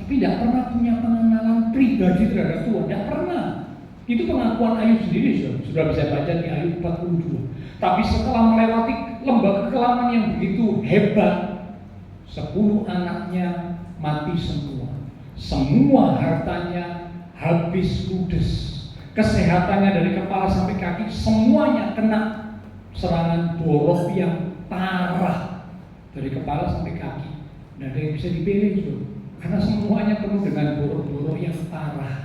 tapi tidak pernah punya pengenalan pribadi terhadap Tuhan. Tidak pernah. Itu pengakuan Ayub sendiri, sudah bisa baca di Ayub 42. Tapi setelah melewati lembah kekelaman yang begitu hebat, 10 anaknya mati semua. Semua hartanya habis ludes. Kesehatannya dari kepala sampai kaki semuanya kena serangan borok yang parah dari kepala sampai kaki. Tidak ada yang bisa dipilih, karena semuanya penuh dengan borok-borok yang parah.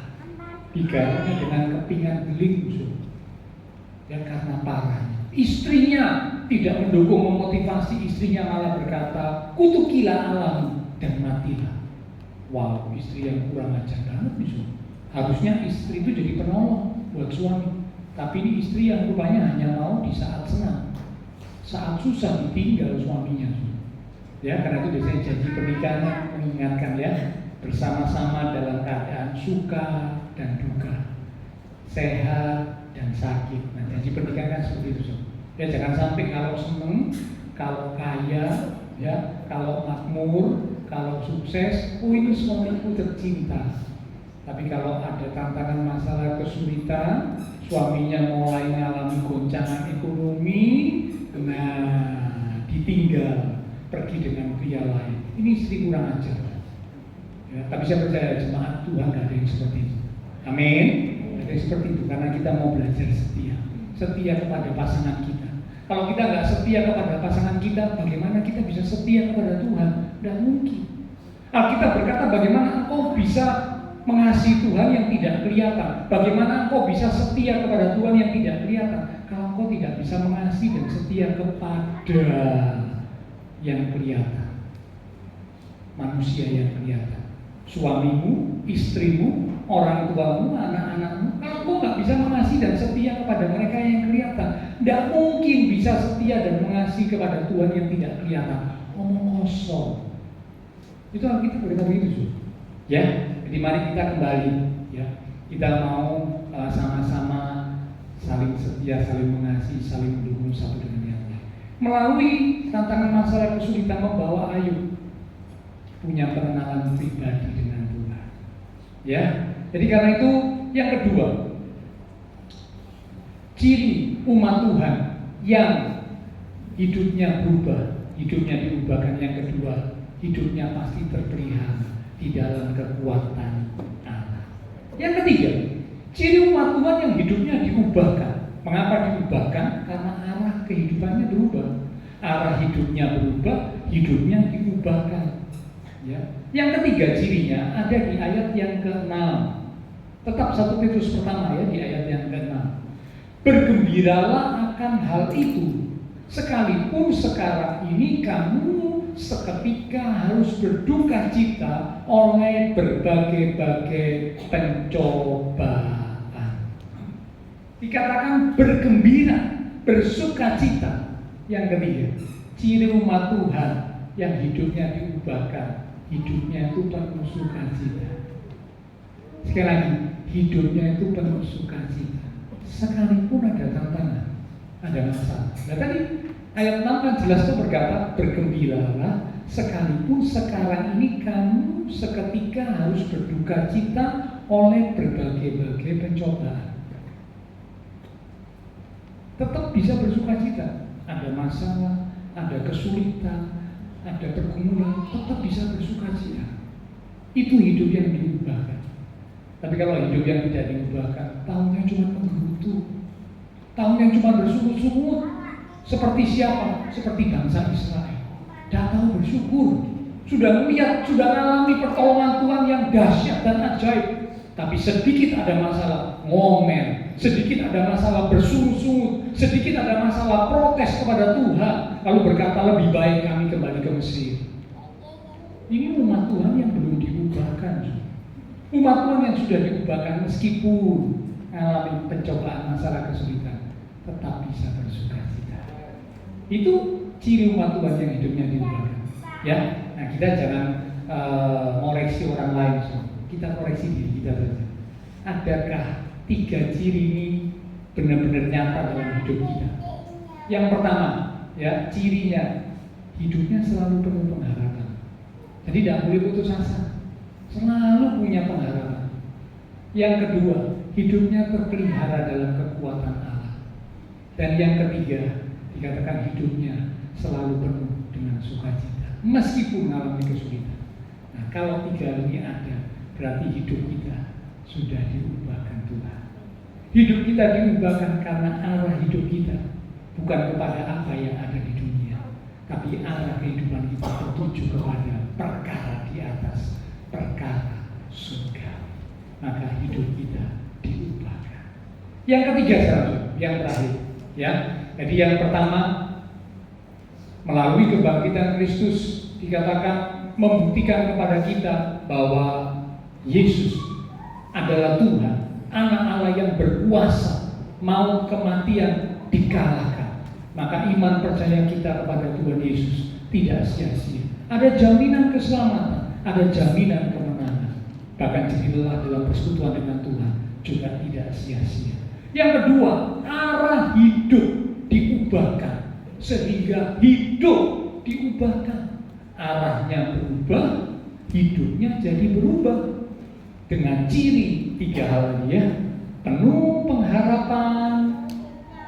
Digarapnya dengan kepingan beling, ya, karena parahnya. Istrinya tidak mendukung, memotivasi. Istrinya malah berkata, kutukilah alam dan matilah. Wow, istri yang kurang ajar banget nih. Harusnya istri itu jadi penolong buat suami, tapi ini istri yang rupanya hanya mau di saat senang, saat susah ditinggal suaminya. Ya, karena itu biasanya janji pernikahan mengingatkan, ya, bersama-sama dalam keadaan suka dan duka, sehat dan sakit. Nah, janji pernikahan kan seperti itu. Ya, jangan sampai kalau seneng, kalau kaya, ya, kalau makmur, kalau sukses, oh ini suamiku tercinta. Tapi kalau ada tantangan masalah kesulitan, suaminya mulai mengalami goncangan ekonomi, nah ditinggal, pergi dengan pria lain. Ini istri kurang ajar. Ya, tapi saya percaya jemaat Tuhan gak ada yang seperti itu. Amin. Gak ada yang seperti itu, karena kita mau belajar setia. Setia kepada pasangan kita. Kalau kita gak setia kepada pasangan kita, bagaimana kita bisa setia kepada Tuhan? Tidak mungkin. Alkitab berkata, bagaimana engkau bisa mengasihi Tuhan yang tidak kelihatan? Bagaimana engkau bisa setia kepada Tuhan yang tidak kelihatan? Kalau engkau tidak bisa mengasihi dan setia kepada yang kelihatan, manusia yang kelihatan, suamimu, istrimu, orang tuamu, anak-anakmu. Kalau engkau nggak bisa mengasihi dan setia kepada mereka yang kelihatan, tidak mungkin bisa setia dan mengasihi kepada Tuhan yang tidak kelihatan. Omong kosong. Itu Alkitab berkata begitu, ya. Jadi mari kita kembali, ya. Kita mau sama-sama saling setia, saling mengasihi, saling mendukung satu dengan yang lain. Melalui tantangan masalah kesulitan membawa Ayub punya pengenalan pribadi dengan Tuhan. Ya. Jadi karena itu yang kedua, ciri umat Tuhan yang hidupnya berubah, hidupnya diubahkan. Yang kedua, hidupnya pasti terpelihara di dalam kekuatan Allah. Yang ketiga, ciri umat Tuhan yang hidupnya diubahkan. Mengapa diubahkan? Karena arah kehidupannya berubah. Arah hidupnya berubah, hidupnya diubahkan. Ya. Yang ketiga cirinya ada di ayat yang ke-6. Tetap 1 Petrus pertama, ya, di ayat yang ke-6. Bergembiralah akan hal itu, sekalipun sekarang ini kamu seketika harus berduka cita oleh berbagai-bagai pencobaan. Dikatakan bergembira, bersuka cita. Yang ketiga, ciri umat Tuhan yang hidupnya diubahkan, hidupnya itu penuh sukacita. Sekali lagi, hidupnya itu penuh sukacita. Sekalipun ada tantangan, ada masalah. Nah tadi ayat 6 kan jelas itu berkata, bergembiralah sekalipun sekarang ini kamu seketika harus berduka cita oleh berbagai-bagai pencobaan. Tetap bisa bersuka cita. Ada masalah, ada kesulitan, ada pergumulan, tetap bisa bersuka cita. Itu hidup yang diubahkan. Tapi kalau hidup yang tidak diubahkan, tahunnya cuma menggerutu, tahunnya cuma bersungut-sungut. Seperti siapa? Seperti bangsa Israel. Tidak tahu bersyukur. Sudah melihat, sudah alami pertolongan Tuhan yang dahsyat dan ajaib. Tapi sedikit ada masalah, ngomel. Sedikit ada masalah, bersungut-sungut. Sedikit ada masalah, protes kepada Tuhan. Lalu berkata, lebih baik kami kembali ke Mesir. Ini umat Tuhan yang belum diubahkan. Umat Tuhan yang sudah diubahkan meskipun mengalami pencobaan, masalah, kesulitan, tetap bisa bersuka cita. Itu ciri umat Tuhan yang hidupnya diubahkan. Ya, nah kita jangan ngoreksi orang lain, kita koreksi diri kita saja. Adakah 3 ciri ini benar-benar nyata dalam hidup kita? Yang pertama, ya cirinya hidupnya selalu penuh pengharapan. Jadi tidak boleh putus asa, selalu punya pengharapan. Yang kedua, hidupnya terpelihara dalam kekuatan Allah. Dan yang ketiga, dikatakan hidupnya selalu penuh dengan sukacita, meskipun mengalami kesulitan. Nah, kalau 3 ini ada, berarti hidup kita sudah diubahkan Tuhan. Hidup kita diubahkan karena arah hidup kita bukan kepada apa yang ada di dunia, tapi arah kehidupan kita tertuju kepada perkara di atas, perkara surga. Maka hidup kita diubahkan. Yang ketiga sekarang, yang terakhir, ya. Jadi yang pertama, melalui kebangkitan Kristus dikatakan membuktikan kepada kita bahwa Yesus adalah Tuhan, Anak Allah yang berkuasa, mau kematian dikalahkan. Maka iman percaya kita kepada Tuhan Yesus tidak sia-sia. Ada jaminan keselamatan, ada jaminan kemenangan. Bahkan jadilah dalam persekutuan dengan Tuhan juga tidak sia-sia. Yang kedua, arah hidup diubahkan, sehingga hidup diubahkan. Arahnya berubah, hidupnya jadi berubah. Dengan ciri 3 hal ini, ya, penuh pengharapan,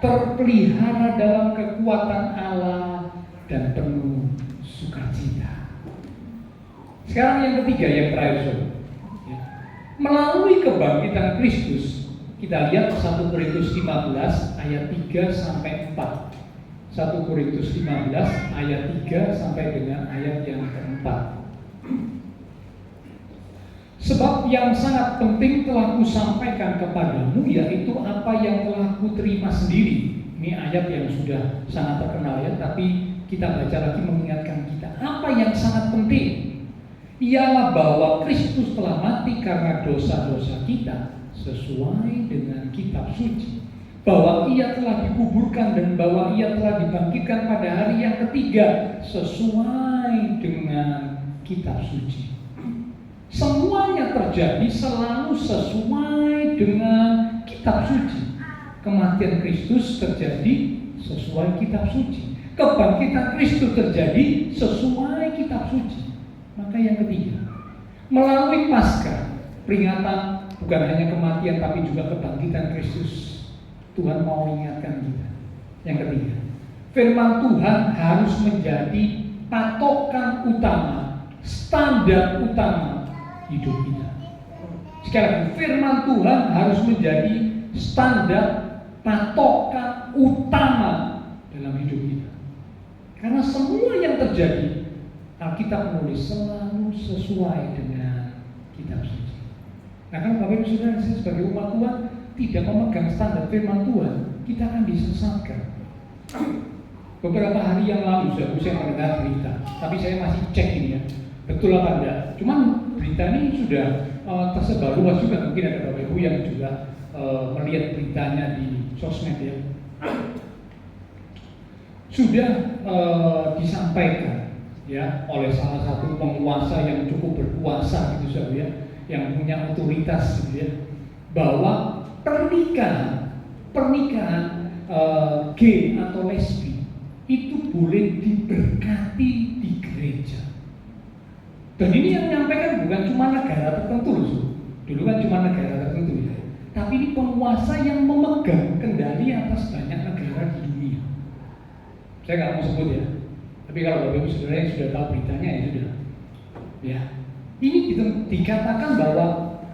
terpelihara dalam kekuatan Allah, dan penuh sukacita. Sekarang yang ketiga, yang terakhir, ya. Melalui kebangkitan Kristus, kita lihat 1 Korintus 15 ayat 3 sampai 4. 1 Korintus 15 ayat 3 sampai dengan ayat yang keempat. Sebab yang sangat penting telah kusampaikan kepadamu, yaitu apa yang telah kuterima sendiri. Ini ayat yang sudah sangat terkenal, ya, tapi kita baca lagi mengingatkan kita. Apa yang sangat penting? Ialah bahwa Kristus telah mati karena dosa-dosa kita sesuai dengan kitab suci. Bahwa ia telah dikuburkan dan bahwa ia telah dibangkitkan pada hari yang ketiga sesuai dengan kitab suci. Semuanya terjadi selalu sesuai dengan kitab suci. Kematian Kristus terjadi sesuai kitab suci. Kebangkitan Kristus terjadi sesuai kitab suci. Maka yang ketiga, melalui Paskah, peringatan bukan hanya kematian tapi juga kebangkitan Kristus, Tuhan mau mengingatkan kita. Yang ketiga, firman Tuhan harus menjadi patokan utama, standar utama hidup kita. Sekali lagi, firman Tuhan harus menjadi standar, patokan utama dalam hidup kita. Karena semua yang terjadi, Alkitab menulis selalu sesuai dengan kitab suci. Nah, kalau Bapak Ibu Saudara, saya sebagai umat Tuhan tidak memegang standar firman Tuhan, kita akan disesatkan. Beberapa hari yang lalu saya mendengar berita, tapi saya masih cek ini, ya, betul apa enggak. Cuman berita ini sudah tersebar luas juga, mungkin ada Bapak Ibu yang juga melihat beritanya di sosmed, ya. Sudah disampaikan ya oleh salah satu penguasa yang cukup berkuasa gitu saudara ya, yang punya otoritas gitu ya, bahwa pernikahan gay atau lesbi itu boleh diberkati di gereja. Dan ini yang menyampaikan bukan cuma negara tertentu loh. Dulu kan cuma negara tertentu ya. Tapi ini penguasa yang memegang kendali atas banyak negara di dunia. Saya nggak mau sebut ya. Tapi kalau Bapak Ibu Saudara yang sudah tahu beritanya ya sudah. Ya. Ini dikatakan bahwa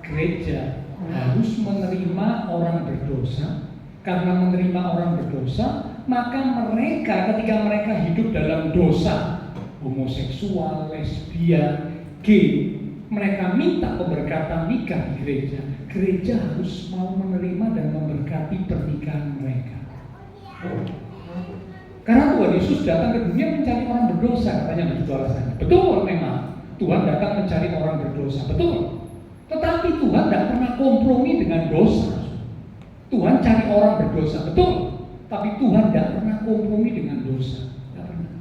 gereja harus menerima orang berdosa. Karena menerima orang berdosa, maka mereka ketika mereka hidup dalam dosa, homoseksual, lesbian, gay, mereka minta pemberkatan nikah di gereja. Gereja harus mau menerima dan memberkati pernikahan mereka. Karena Tuhan Yesus datang ke dunia mencari orang berdosa, katanya begitu alasannya. Betul memang, Tuhan datang mencari orang berdosa, betul. Tetapi Tuhan tidak pernah kompromi dengan dosa. Tuhan cari orang berdosa, betul. Tapi Tuhan tidak pernah kompromi dengan dosa, tidak pernah.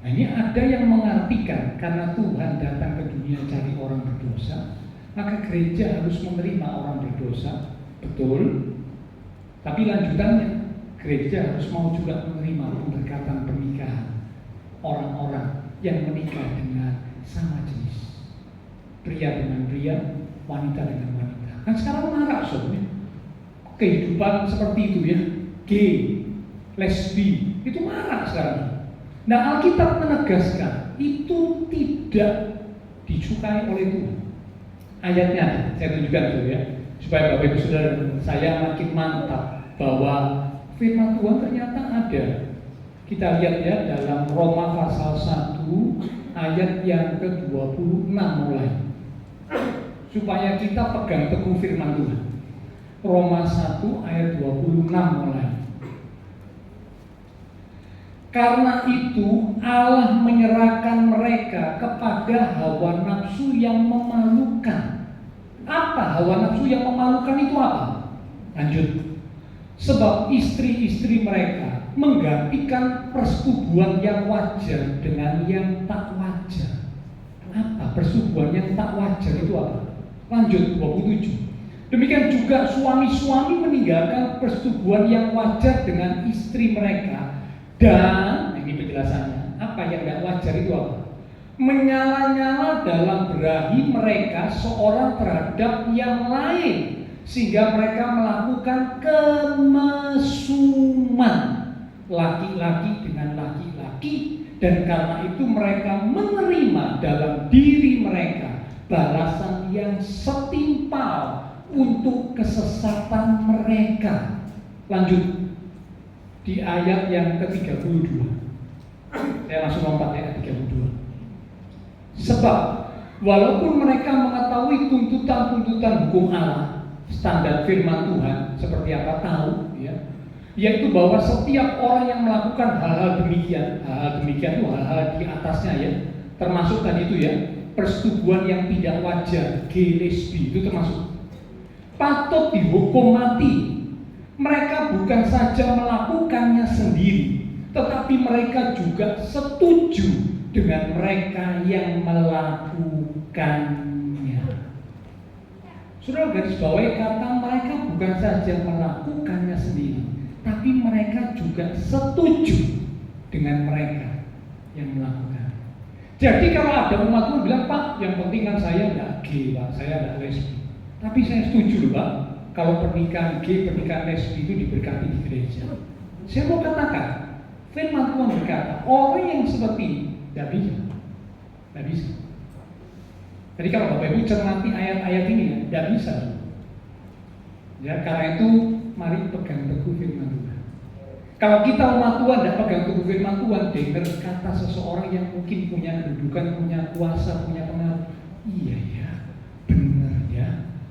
Nah ini ada yang mengartikan karena Tuhan datang ke dunia cari orang berdosa, maka gereja harus menerima orang berdosa, betul. Tapi lanjutannya, gereja harus mau juga menerima pemberkatan pernikahan orang-orang yang menikah dengan sama jenis, pria dengan pria, wanita dengan wanita. Kan sekarang marak sebenarnya kehidupan seperti itu ya, gay, lesbi, itu marak sekarang. Nah Alkitab menegaskan itu tidak disukai oleh Tuhan. Ayatnya saya tunjukkan dulu ya, supaya Bapak Ibu Saudara saya makin mantap bahwa firman Tuhan ternyata ada. Kita lihat ya dalam Roma pasal 1 ayat yang ke-26 mulai, supaya kita pegang teguh firman Tuhan. Roma 1 ayat 26 mulai. Karena itu Allah menyerahkan mereka kepada hawa nafsu yang memalukan. Apa hawa nafsu yang memalukan itu apa? Lanjut. Sebab istri-istri mereka menggantikan persetubuhan yang wajar dengan yang tak wajar. Apa persetubuhan yang tak wajar itu apa? Lanjut 27. Demikian juga suami-suami meninggalkan persetubuhan yang wajar dengan istri mereka. Dan, ini penjelasannya, apa yang tidak wajar itu apa? Menyala-nyala dalam berahi mereka seorang terhadap yang lain, sehingga mereka melakukan kemesuman laki-laki dengan laki-laki, dan karena itu mereka menerima dalam diri mereka balasan yang setimpal untuk kesesatan mereka. Lanjut di ayat yang ke-32. Saya langsung lompat ayat 32. Sebab walaupun mereka mengetahui tuntutan-tuntutan hukum Allah, standar firman Tuhan seperti apa tahu ya, yaitu bahwa setiap orang yang melakukan hal-hal demikian itu hal-hal di atasnya ya, termasuk tadi itu ya, persetubuhan yang tidak wajar, gay, lesbi, itu termasuk patut dihukum mati. Mereka bukan saja melakukannya sendiri, tetapi mereka juga setuju dengan mereka yang melakukannya. Saudara garis bawahi kata mereka bukan saja melakukannya sendiri, tapi mereka juga setuju dengan mereka yang melakukan. Jadi kalau ada umat Tuhan bilang, Pak, yang penting kan saya enggak gay, Pak, saya enggak lesbi. Tapi saya setuju loh Pak, kalau pernikahan gay, pernikahan lesbi itu diberkati di gereja. Saya mau katakan, firman Tuhan berkata, orang yang seperti ini tidak bisa. Tidak bisa. Jadi kalau Bapak Ibu cermati ayat-ayat ini ya, tidak bisa. Ya, karena itu mari pegang teguh firman Tuhan. Kalau kita umat Tuhan tidak pegang teguh firman Tuhan, dengar kata seseorang yang mungkin punya kedudukan, punya kuasa, punya pengaruh, iya ya, benar ya,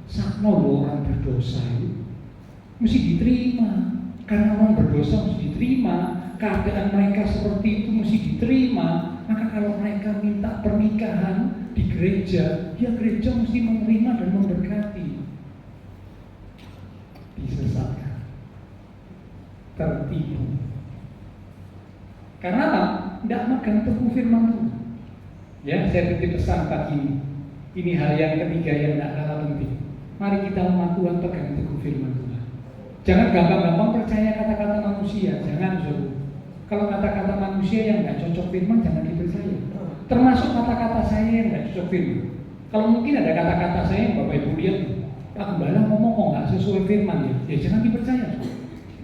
sakno loh orang berdosa itu mesti diterima. Karena orang berdosa mesti diterima, keadaan mereka seperti itu mesti diterima. Maka kalau mereka minta pernikahan di gereja, ya gereja mesti menerima dan memberkati. Disesatkan, tertipu. Karena apa? tidak megang teguh firman Tuhan. Ya, saya titip pesan pagi ini. Ini hal yang ketiga yang tidak kalah penting. Mari kita umat Tuhan pegang teguh firman Tuhan. Jangan gampang-gampang percaya kata-kata manusia. Jangan, saudara. Kalau kata-kata manusia yang nggak cocok firman, jangan dipercaya. Termasuk kata-kata saya yang nggak cocok firman. Kalau mungkin ada kata-kata saya yang Bapak Ibu lihat, Pak Gembala ngomong kok nggak sesuai firman ya jangan dipercaya.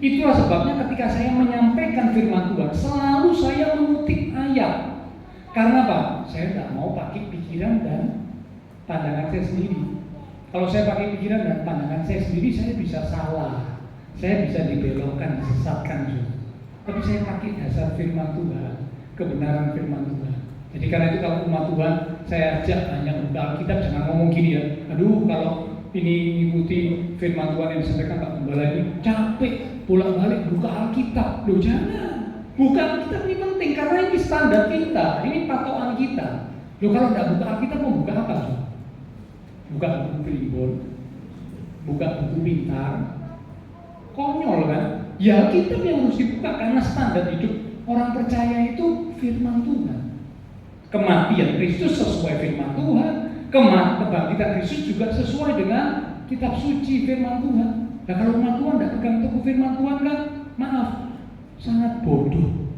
Itulah sebabnya ketika saya menyampaikan firman Tuhan, selalu saya mengutip ayat. Karena apa? Saya tidak mau pakai pikiran dan pandangan saya sendiri. Kalau saya pakai pikiran dan pandangan saya sendiri, saya bisa salah, saya bisa dibelokkan, disesatkan. Tapi saya pakai dasar firman Tuhan, kebenaran firman Tuhan. Jadi karena itu kalau umat Tuhan, saya ajak hanya buka Alkitab, jangan ngomong gini ya. Aduh, kalau ini ikuti firman Tuhan yang disampaikan Pak Gembala ini capek, bolak-balik buka Alkitab. Loh jangan. Buka Alkitab ini penting karena ini standar kita, ini patokan kita. Loh kalau tidak buka Alkitab mau buka apa? Buka buku primbon, buka buku pintar, konyol kan? Ya Alkitab yang harus dibuka karena standar hidup orang percaya itu firman Tuhan. Kematian Kristus sesuai firman Tuhan, kebangkitan Kristus juga sesuai dengan kitab suci firman Tuhan. Nah kalau umat Tuhan tidak pegang teguh firman Tuhan kan, maaf, sangat bodoh.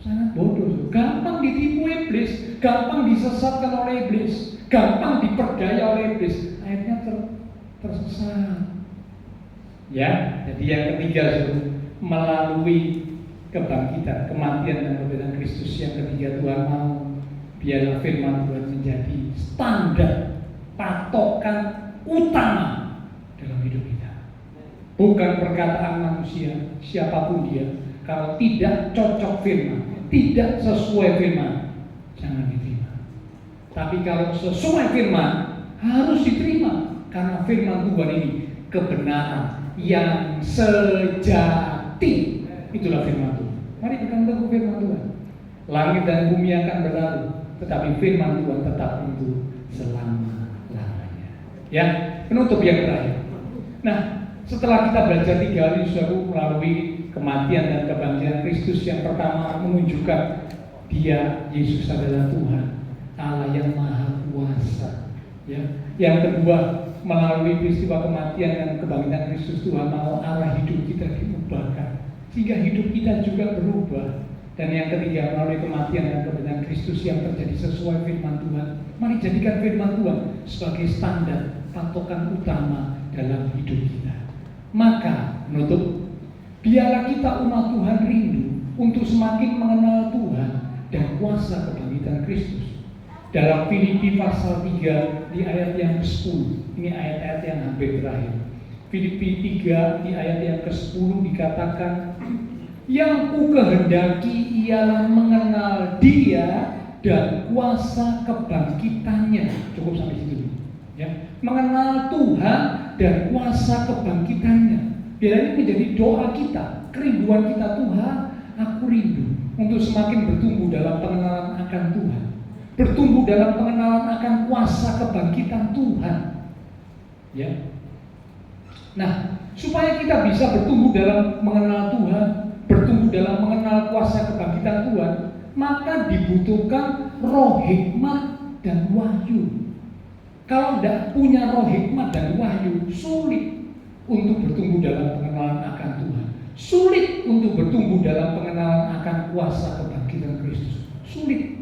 Sangat bodoh, gampang ditipu iblis, gampang disesatkan oleh iblis, gampang diperdaya oleh iblis, akhirnya tersesat. Ya, jadi yang ketiga melalui kebangkitan, kematian dan kebangkitan Kristus, yang ketiga Tuhan mau biarlah firman Tuhan menjadi standar, patokan utama dalam hidup kita. Bukan perkataan manusia, siapapun dia, kalau tidak cocok firman, tidak sesuai firman, jangan diterima. Tapi kalau sesuai firman, harus diterima. Karena firman Tuhan ini kebenaran yang sejati. Itulah firman Tuhan. Mari pegang teguh firman Tuhan. Langit dan bumi akan berlalu, tetapi firman Tuhan tetap untuk selama-lamanya. Ya, penutup yang terakhir. Nah, setelah kita belajar 3 hari melalui kematian dan kebangkitan Kristus, yang pertama menunjukkan Dia, Yesus adalah Tuhan, Allah yang Maha Kuasa. Ya. Yang kedua, melalui peristiwa kematian dan kebangkitan Kristus, Tuhan mau arah hidup kita diubahkan, sehingga hidup kita juga berubah. Dan yang ketiga, melalui kematian dan kebangkitan Kristus yang terjadi sesuai firman Tuhan, mari jadikan firman Tuhan sebagai standar, patokan utama dalam hidup kita. Maka, menutup, biarlah kita umat Tuhan rindu untuk semakin mengenal Tuhan dan kuasa kebangkitan Kristus. Dalam Filipi pasal 3 di ayat yang ke-10, ini ayat-ayat yang hampir terakhir. Filipi 3 di ayat yang ke-10 dikatakan, yang ku kehendaki ialah mengenal Dia dan kuasa kebangkitannya. Cukup sampai situ. Ya, mengenal Tuhan dan kuasa kebangkitannya. Biar ini menjadi doa kita, kerinduan kita. Tuhan, aku rindu untuk semakin bertumbuh dalam pengenalan akan Tuhan, bertumbuh dalam pengenalan akan kuasa kebangkitan Tuhan. Ya. Nah, supaya kita bisa bertumbuh dalam mengenal Tuhan, bertumbuh dalam mengenal kuasa kebangkitan Tuhan, maka dibutuhkan roh hikmat dan wahyu. Kalau tidak punya roh hikmat dan wahyu, sulit untuk bertumbuh dalam pengenalan akan Tuhan, sulit untuk bertumbuh dalam pengenalan akan kuasa kebangkitan Kristus. Sulit.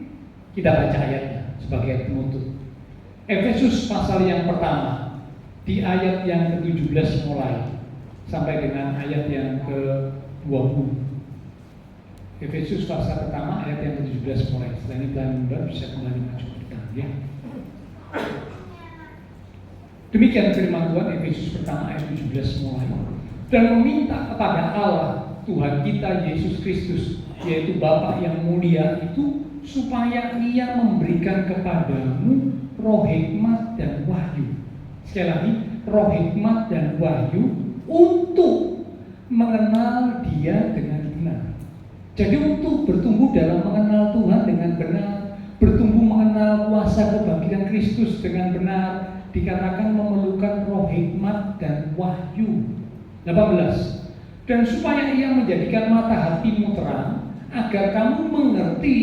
Kita baca ayatnya sebagai penutup. Efesus pasal yang pertama, di ayat yang ke-17 mulai sampai dengan ayat yang ke-20. Efesus pasal pertama ayat yang ke-17 mulai. Setelah ini Tuhan bisa kembali maju ke depan, ya. Demikian firman Tuhan, Efesus pertama ayat 17 mulai. Dan meminta kepada Allah Tuhan kita Yesus Kristus, yaitu Bapa yang mulia itu, supaya Ia memberikan kepadamu roh hikmat dan wahyu. Sekali lagi, roh hikmat dan wahyu untuk mengenal Dia dengan benar. Jadi untuk bertumbuh dalam mengenal Tuhan dengan benar, bertumbuh mengenal kuasa kebangkitan Kristus dengan benar, dikatakan memerlukan roh hikmat dan wahyu. 18. Dan supaya Ia menjadikan mata hatimu terang, agar kamu mengerti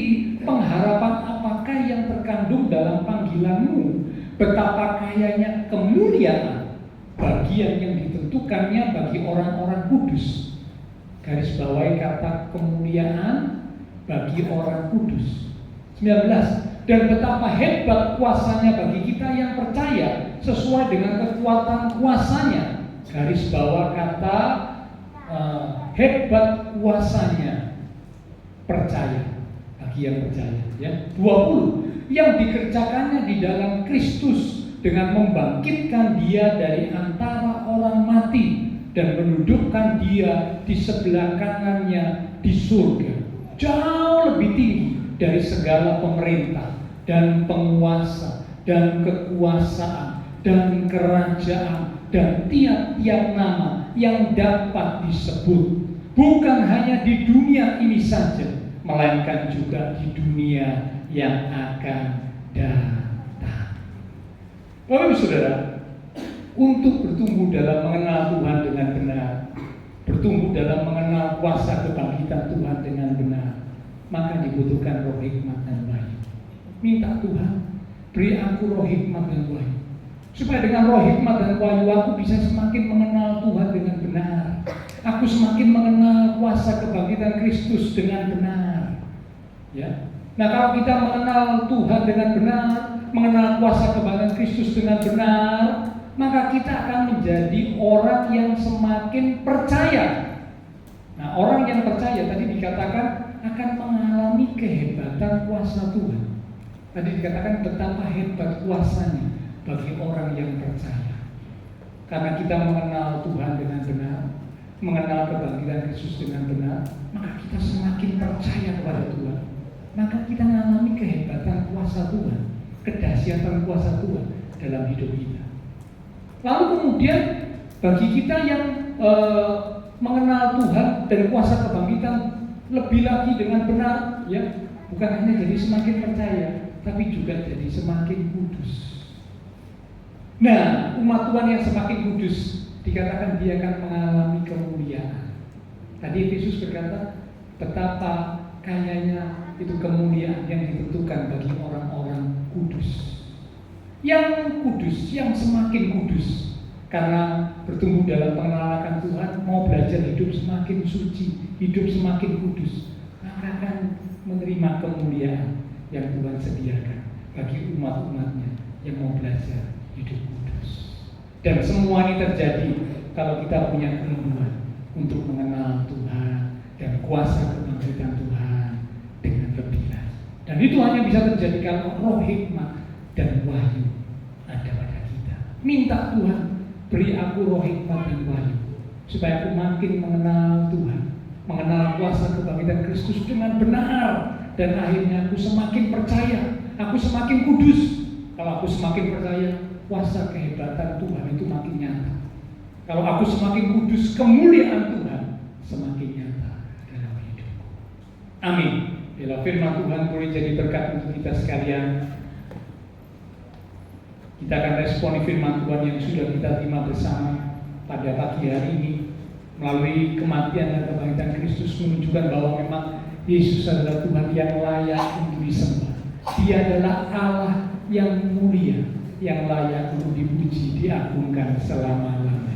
pengharapan apakah yang terkandung dalam panggilanmu, betapa kayanya kemuliaan bagian yang ditentukannya bagi orang-orang kudus. Garis bawahi kata kemuliaan bagi orang kudus. 19. Dan betapa hebat kuasanya bagi kita yang percaya sesuai dengan kekuatan kuasanya. Garis bawah kata hebat kuasanya percaya bagi yang percaya, ya. 20. Yang dikerjakannya di dalam Kristus dengan membangkitkan dia dari antara orang mati dan menundukkan dia di sebelah kanannya di surga, jauh lebih tinggi dari segala pemerintah dan penguasa dan kekuasaan dan kerajaan dan tiap-tiap nama yang dapat disebut, bukan hanya di dunia ini saja, melainkan juga di dunia yang akan datang. Bapak Ibu Saudara, untuk bertumbuh dalam mengenal Tuhan dengan benar, bertumbuh dalam mengenal kuasa kebangkitan Tuhan dengan benar, maka dibutuhkan roh hikmat dan wahyu. Minta Tuhan, beri aku roh hikmat dan wahyu, supaya dengan roh hikmat dan wahyu aku bisa semakin mengenal Tuhan dengan benar. Aku semakin mengenal kuasa kebangkitan Kristus dengan benar. Ya. Nah, kalau kita mengenal Tuhan dengan benar, mengenal kuasa kebangkitan Kristus dengan benar, maka kita akan menjadi orang yang semakin percaya. Nah, orang yang percaya tadi dikatakan akan mengalami kehebatan kuasa Tuhan. Tadi dikatakan betapa hebat kuasanya bagi orang yang percaya. Karena kita mengenal Tuhan dengan benar, mengenal kebangkitan Kristus dengan benar, maka kita semakin percaya kepada Tuhan. Maka kita mengalami kehebatan kuasa Tuhan, kedahsyatan kuasa Tuhan dalam hidup kita. Lalu kemudian bagi kita yang mengenal Tuhan dan kuasa kebangkitan lebih lagi dengan benar, ya, bukan hanya jadi semakin percaya, tapi juga jadi semakin kudus. Nah, umat Tuhan yang semakin kudus dikatakan dia akan mengalami kemuliaan. Tadi Yesus berkata, betapa kayanya itu kemuliaan yang ditentukan bagi orang-orang kudus. Yang kudus, yang semakin kudus, karena bertumbuh dalam pengenalan akan Tuhan, mau belajar hidup semakin suci, hidup semakin kudus, maka akan menerima kemuliaan yang Tuhan sediakan bagi umat-umatnya yang mau belajar hidup kudus. Dan semua ini terjadi kalau kita punya kerinduan untuk mengenal Tuhan dan kuasa kebangkitan Tuhan dengan lebih lagi. Dan itu hanya bisa terjadi kalau roh hikmat dan wahyu ada pada kita. Minta Tuhan, beri aku roh hikmat dan wahyu, supaya aku makin mengenal Tuhan, mengenal kuasa kebangkitan Kristus dengan benar, dan akhirnya aku semakin percaya, aku semakin kudus. Kalau aku semakin percaya, kuasa kehebatan Tuhan itu makin nyata. Kalau aku semakin kudus, kemuliaan Tuhan semakin nyata dalam hidupku. Amin. Bila firman Tuhan boleh jadi berkat untuk kita sekalian, kita akan responi firman Tuhan yang sudah kita terima bersama pada pagi hari ini. Melalui kematian dan kebangkitan Kristus menunjukkan bahwa memang Yesus adalah Tuhan yang layak untuk disembah. Dia adalah Allah yang mulia, yang layak untuk dipuji, diagungkan selama-lamanya.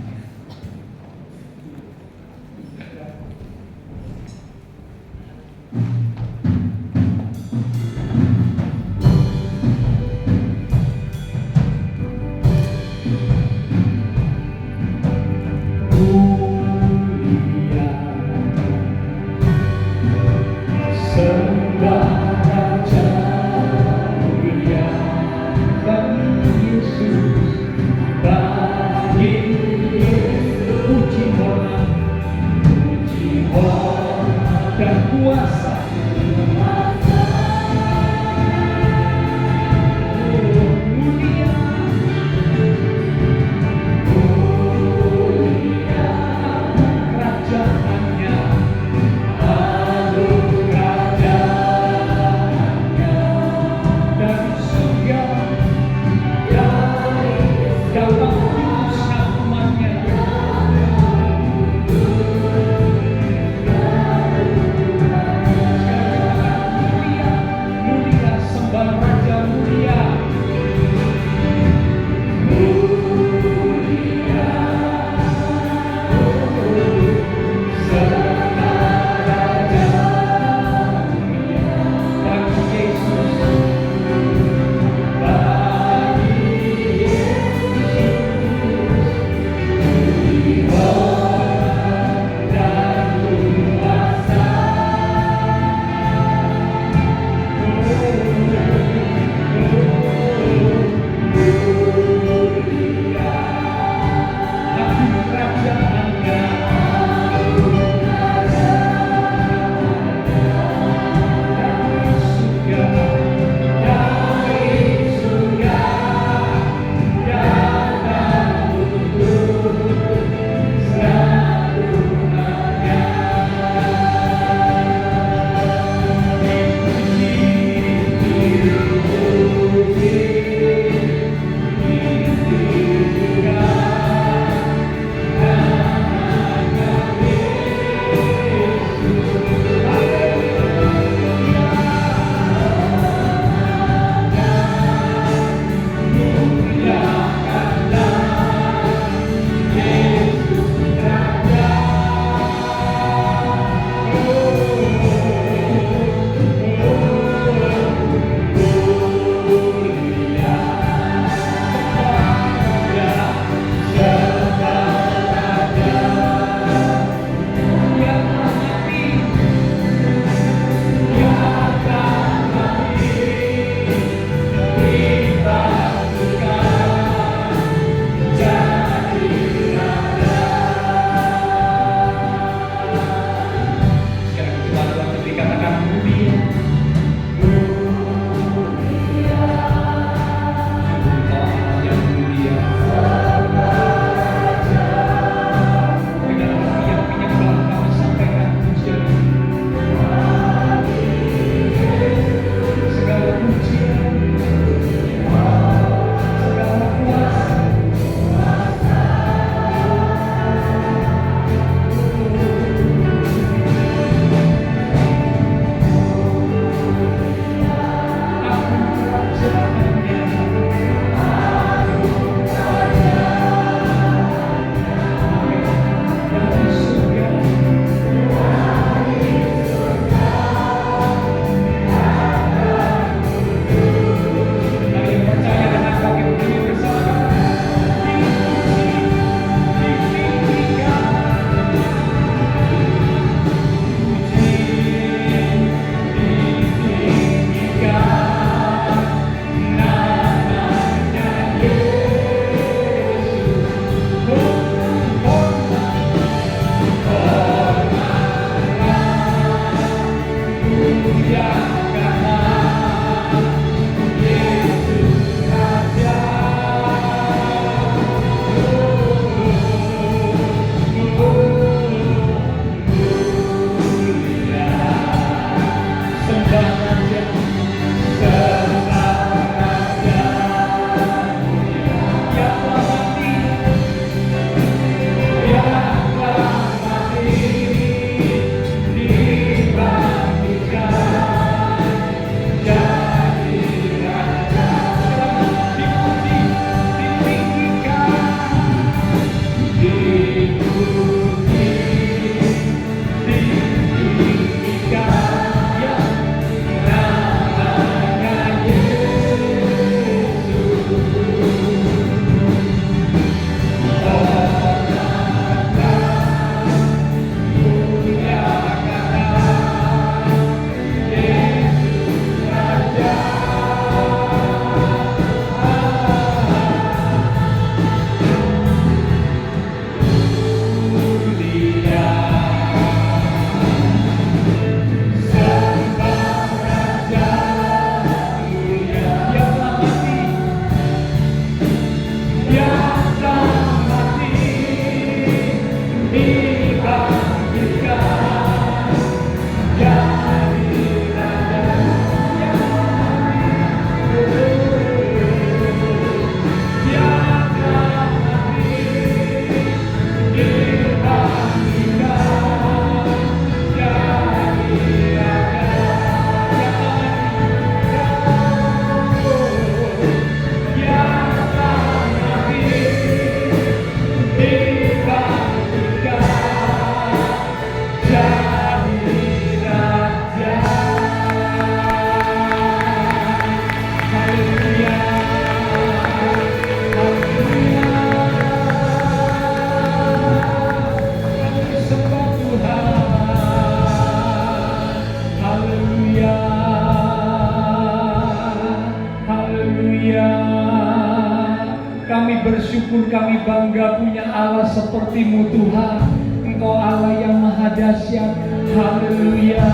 bangga punya Allah seperti-Mu Tuhan. Engkau Allah yang maha dahsyat. Haleluya.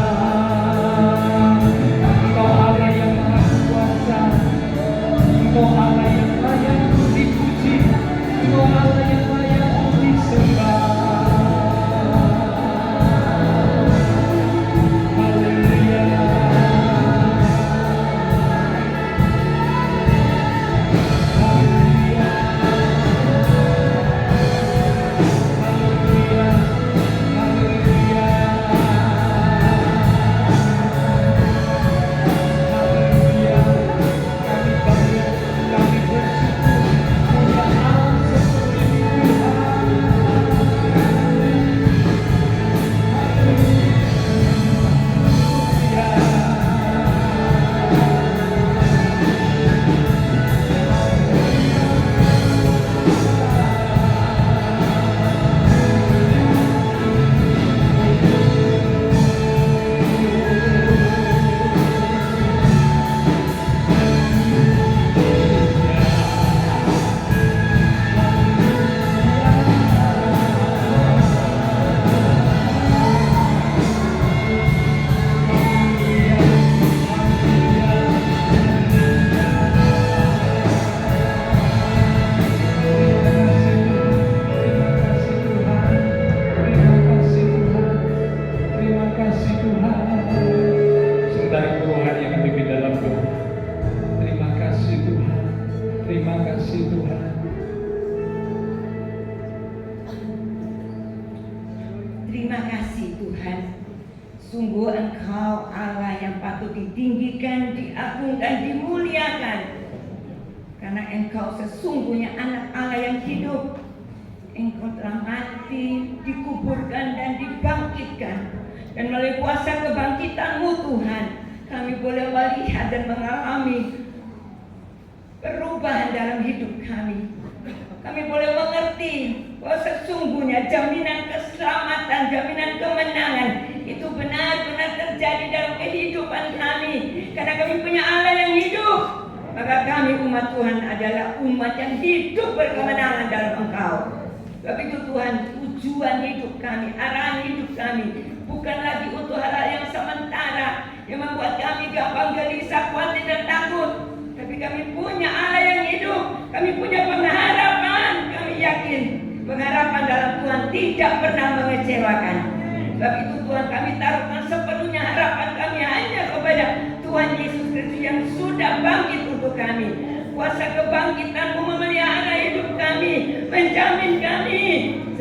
Engkau Allah yang maha kuasa. Engkau Allah yang layak untuk dipuji. Engkau Allah yang layak untuk disembah. Haleluya. Terima kasih Tuhan. Sungguh Engkau Allah yang patut ditinggikan, diagungkan, dimuliakan. Karena Engkau sesungguhnya anak Allah yang hidup. Engkau telah mati, dikuburkan dan dibangkitkan. Dan melalui kuasa kebangkitan-Mu Tuhan, kami boleh melihat dan mengalami perubahan dalam hidup kami. Kami boleh mengerti bahwa sesungguhnya jaminan keselamatan, jaminan kemenangan itu benar-benar terjadi dalam kehidupan kami. Karena kami punya Allah yang hidup, maka kami umat Tuhan adalah umat yang hidup berkemenangan dalam Engkau. Sebab itu Tuhan, tujuan hidup kami, arahan hidup kami bukan lagi untuk hal-hal yang sementara yang membuat kami gampang gelisah, khawatir dan takut. Tapi kami punya Allah yang hidup, kami punya pengharapan, kami yakin pengharapan dalam Tuhan tidak pernah mengecewakan. Sebab itu Tuhan, kami taruhkan sepenuhnya harapan kami hanya kepada Tuhan Yesus Kristus yang sudah bangkit untuk kami. Kuasa kebangkitan-Mu memelihara hidup kami, menjamin kami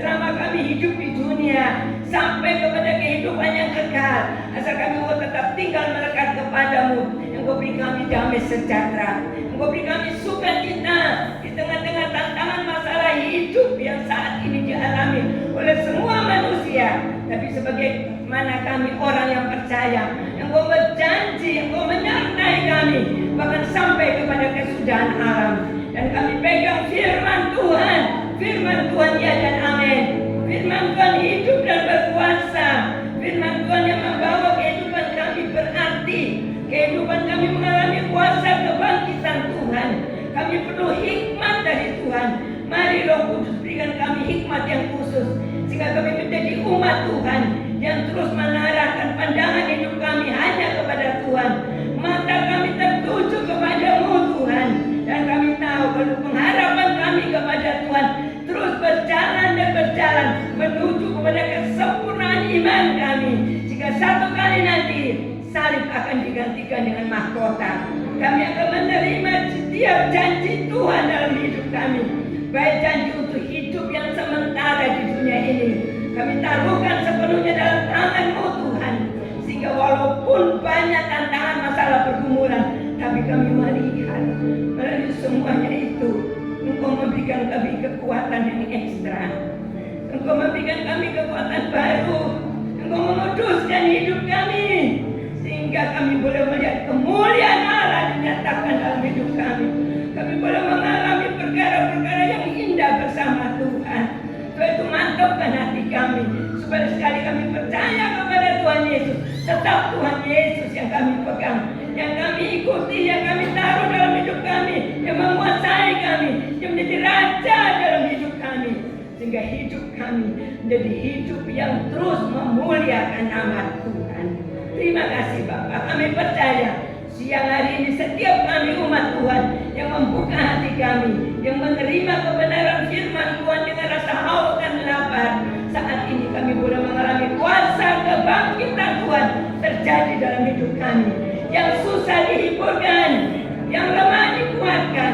selama kami hidup di dunia sampai kepada kehidupan yang kekal. Asal kami mau tetap tinggal melekat kepadamu. Engkau beri kami damai sejahtera, Engkau beri kami sukacita di tengah-tengah tantangan masalah hidup yang saat ini dialami oleh semua manusia. Tapi sebagaimana kami orang yang percaya, Engkau berjanji, Engkau menyertai kami bahkan sampai kepada kesudahan alam. Dan kami pegang firman Tuhan, firman Tuhan ya dan amin. Firman Tuhan hidup dan berkuasa, firman Tuhan yang membawa kehidupan kami berarti. Kehidupan kami mengalami kuasa kebangkitan Tuhan. Kami perlu hikmat dari Tuhan. Mari Roh Kudus berikan kami hikmat yang khusus, sehingga kami menjadi umat Tuhan yang terus menarahkan pandangan hidup kami hanya kepada Tuhan. Mata kami tertuju kepada-Mu Tuhan. Dan kami tahu kalau pengharapan kami kepada Tuhan terus berjalan dan berjalan menuju kepada kesempurnaan iman kami. Jika satu kali nanti salib akan digantikan dengan mahkota, kami akan menerima setiap janji Tuhan dalam hidup kami. Baik janji untuk hidup yang sementara di dunia ini, kami taruhkan sepenuhnya dalam tangan-Mu Tuhan. Sehingga walaupun banyak tantangan masalah pergumulan, tapi kami melihat melalui semuanya itu Engkau memberikan kami kekuatan yang ekstra. Engkau memberikan kami kekuatan baru. Engkau menguduskan hidup kami, sehingga kami boleh melihat kemuliaan Allah dinyatakan dalam hidup kami. Kami boleh mengalami perkara-perkara yang indah bersama Tuhan. Supaya itu mantapkan hati kami, supaya sekali kami percaya kepada Tuhan Yesus, tetap Tuhan Yesus yang kami pegang, yang kami ikuti, yang kami taruh dalam hidup kami, yang menguasai kami, yang menjadi raja dalam hidup kami. sehingga hidup kami menjadi hidup yang terus memuliakan nama Tuhan. Terima kasih Bapak, kami percaya siang hari ini setiap kami umat Tuhan yang membuka hati kami, yang menerima kebenaran firman Tuhan dengan rasa haus dan lapar, saat ini kami boleh mengalami kuasa kebangkitan Tuhan terjadi dalam hidup kami. Yang susah dihiburkan, yang lemah dikuatkan,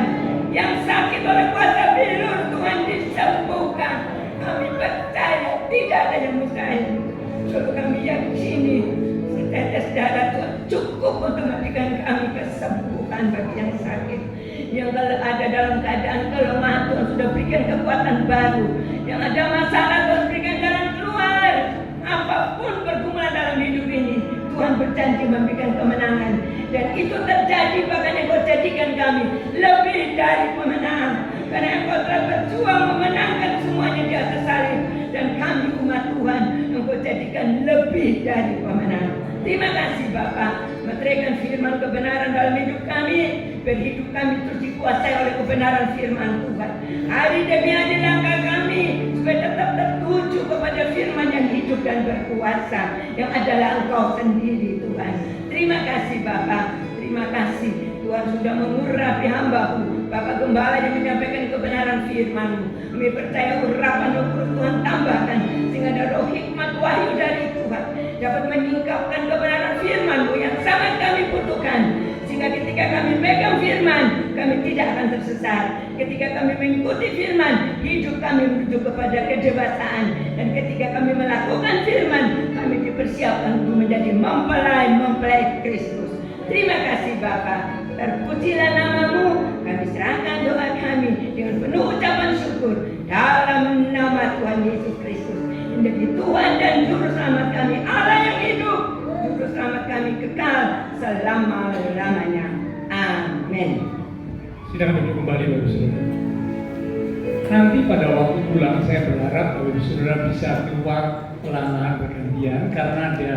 yang sakit oleh kuasa bilur Tuhan disembuhkan. Kami percaya tidak ada yang mustahil. Kalau kami yakini setetes darah Tuhan cukup untuk memberikan kami kesembuhan bagi yang sakit. Yang kalau ada dalam keadaan kelemahan, Tuhan sudah berikan kekuatan baru. Yang ada masalah, Tuhan berikan jalan keluar. Apapun pergumulan dalam hidup ini, Tuhan berjanji memberikan kemenangan. Dan itu terjadi, bahkan Engkau jadikan kami lebih dari pemenang. Karena Engkau telah berjuang memenangkan semuanya di atas salib. Dan kami umat Tuhan, Engkau jadikan lebih dari pemenang. Terima kasih Bapak, meteraikan firman kebenaran dalam hidup kami. Berhidup kami terus dikuasai oleh kebenaran firman Tuhan. Hari demi hari langkah kami supaya tetap tertuju kepada firman yang hidup dan berkuasa, yang adalah Engkau sendiri Tuhan. Terima kasih Bapak, terima kasih Tuhan sudah mengurapi hamba-Mu, Bapak Gembala yang menyampaikan kebenaran firman-Mu. Kami percaya urapan Roh Kudus Tuhan tambahkan, sehingga ada roh hikmat wahyu dari Tuhan dapat menyingkapkan kebenaran firman-Mu yang sangat kami butuhkan. Sehingga ketika kami pegang firman, kami tidak akan tersesat. Ketika kami mengikuti firman, hidup kami menuju kepada kedewasaan. Dan ketika kami melakukan firman, kami dipersiapkan untuk menjadi mempelai Kristus. Terima kasih Bapa, terpujilah nama-Mu. Kami serahkan doa kami dengan penuh ucapan syukur dalam nama Tuhan Yesus Kristus, menjadi Tuhan dan Juru Selamat kami, Allah yang hidup, Juru Selamat kami kekal selama-lamanya. Amin. Silakan duduk kembali Bapak Saudara. Nanti pada waktu pulang saya berharap Bapak Saudara bisa keluar pelan-pelan bergantian, karena ada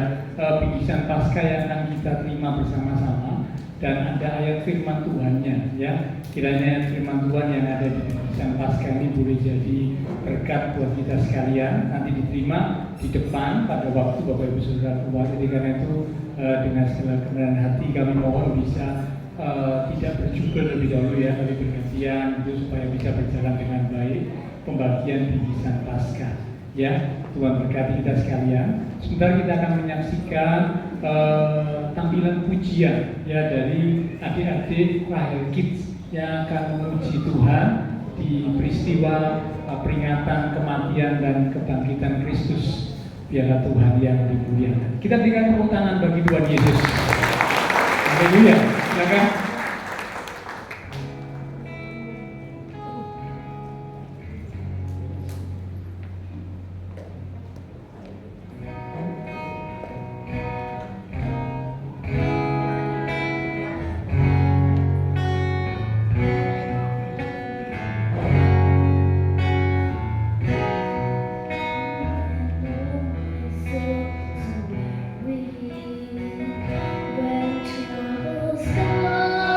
bingkisan Paskah yang akan kita terima bersama-sama dan ada ayat firman Tuhannya, ya. Kiranya firman Tuhan yang ada di bingkisan Paskah ini boleh jadi berkat buat kita sekalian, nanti diterima di depan pada waktu Bapak Ibu Saudara keluar. Jadi karena itu dengan segala kerendahan hati kami mohon bisa tidak berjubel lebih dahulu ya, kali bergantian itu supaya bisa berjalan dengan baik pembagian bingkisan Paskah. Ya, Tuhan berkati kita sekalian. Sebentar kita akan menyaksikan tampilan pujian ya dari adik-adik Rahel Kids yang akan memuji Tuhan di peristiwa peringatan kematian dan kebangkitan Kristus. Biarlah Tuhan yang dimuliakan. Kita berikan tepuk tangan bagi Tuhan Yesus. Haleluya. Silakan. When troubles come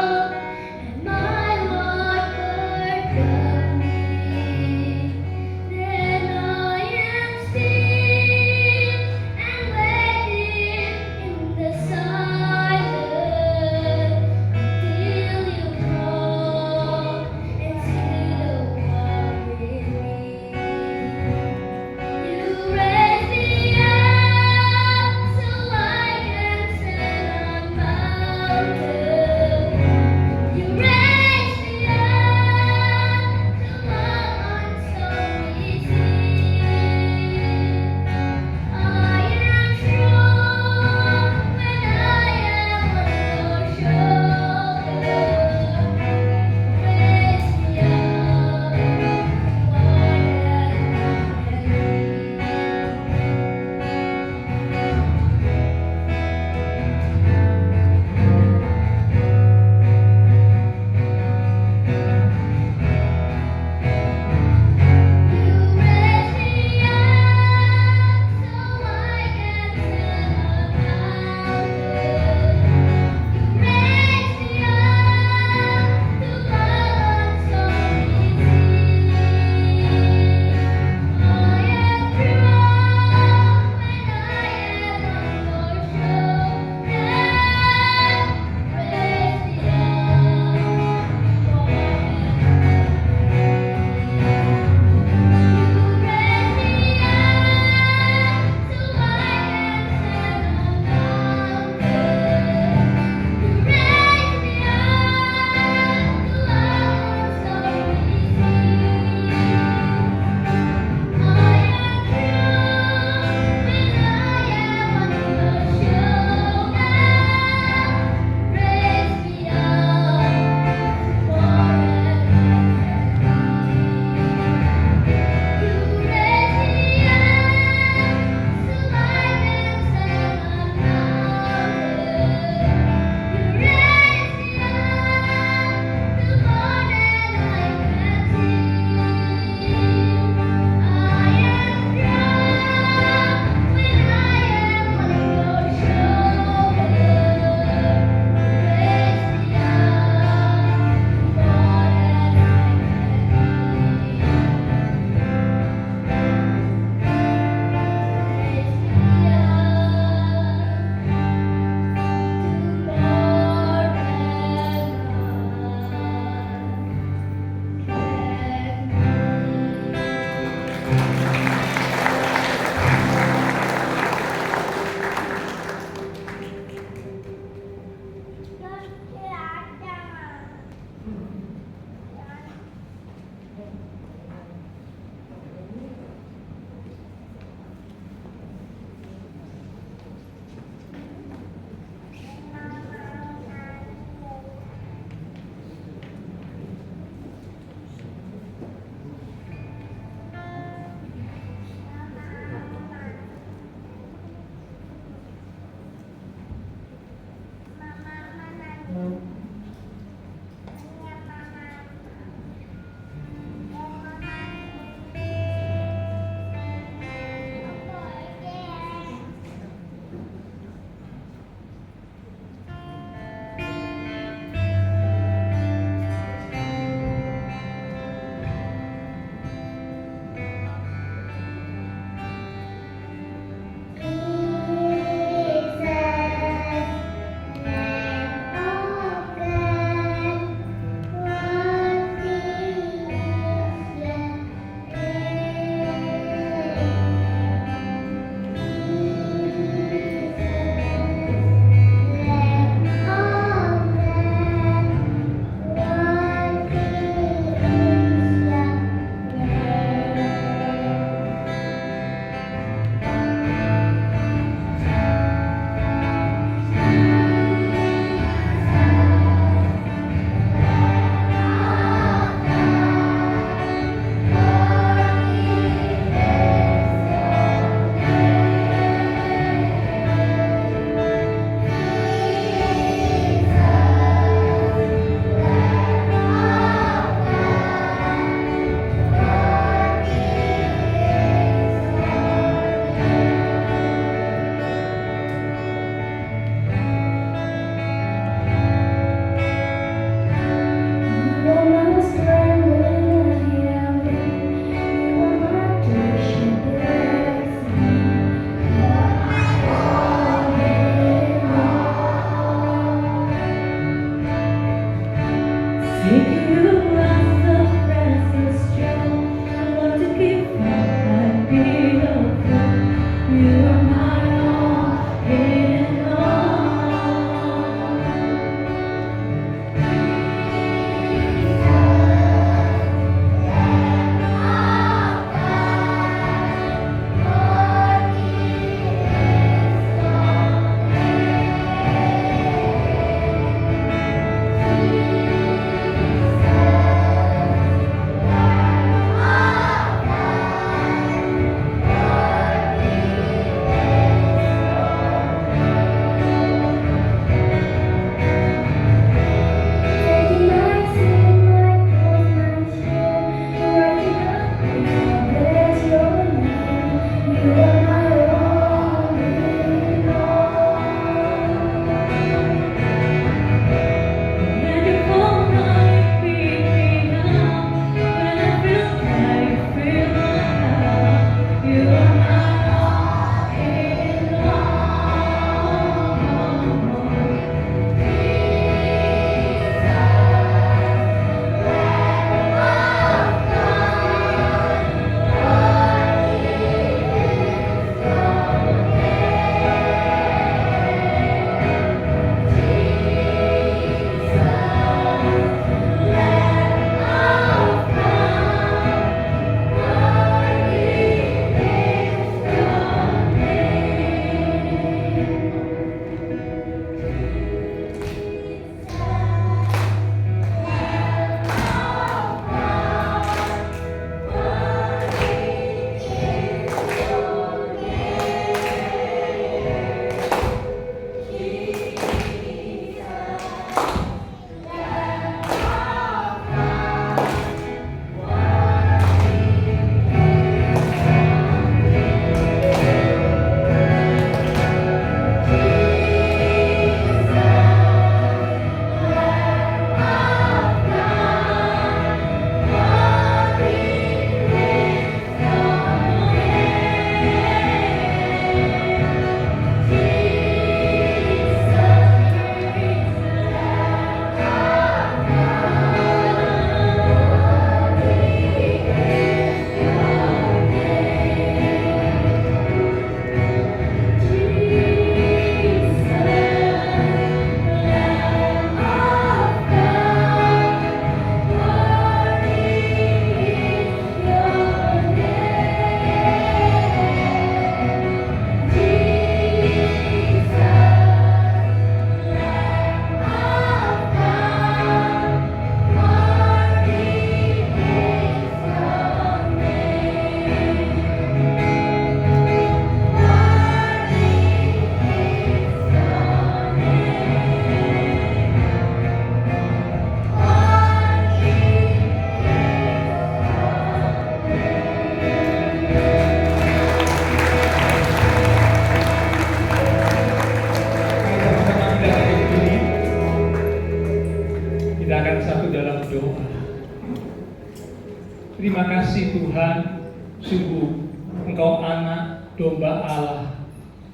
Terima kasih Tuhan, sungguh Engkau anak domba Allah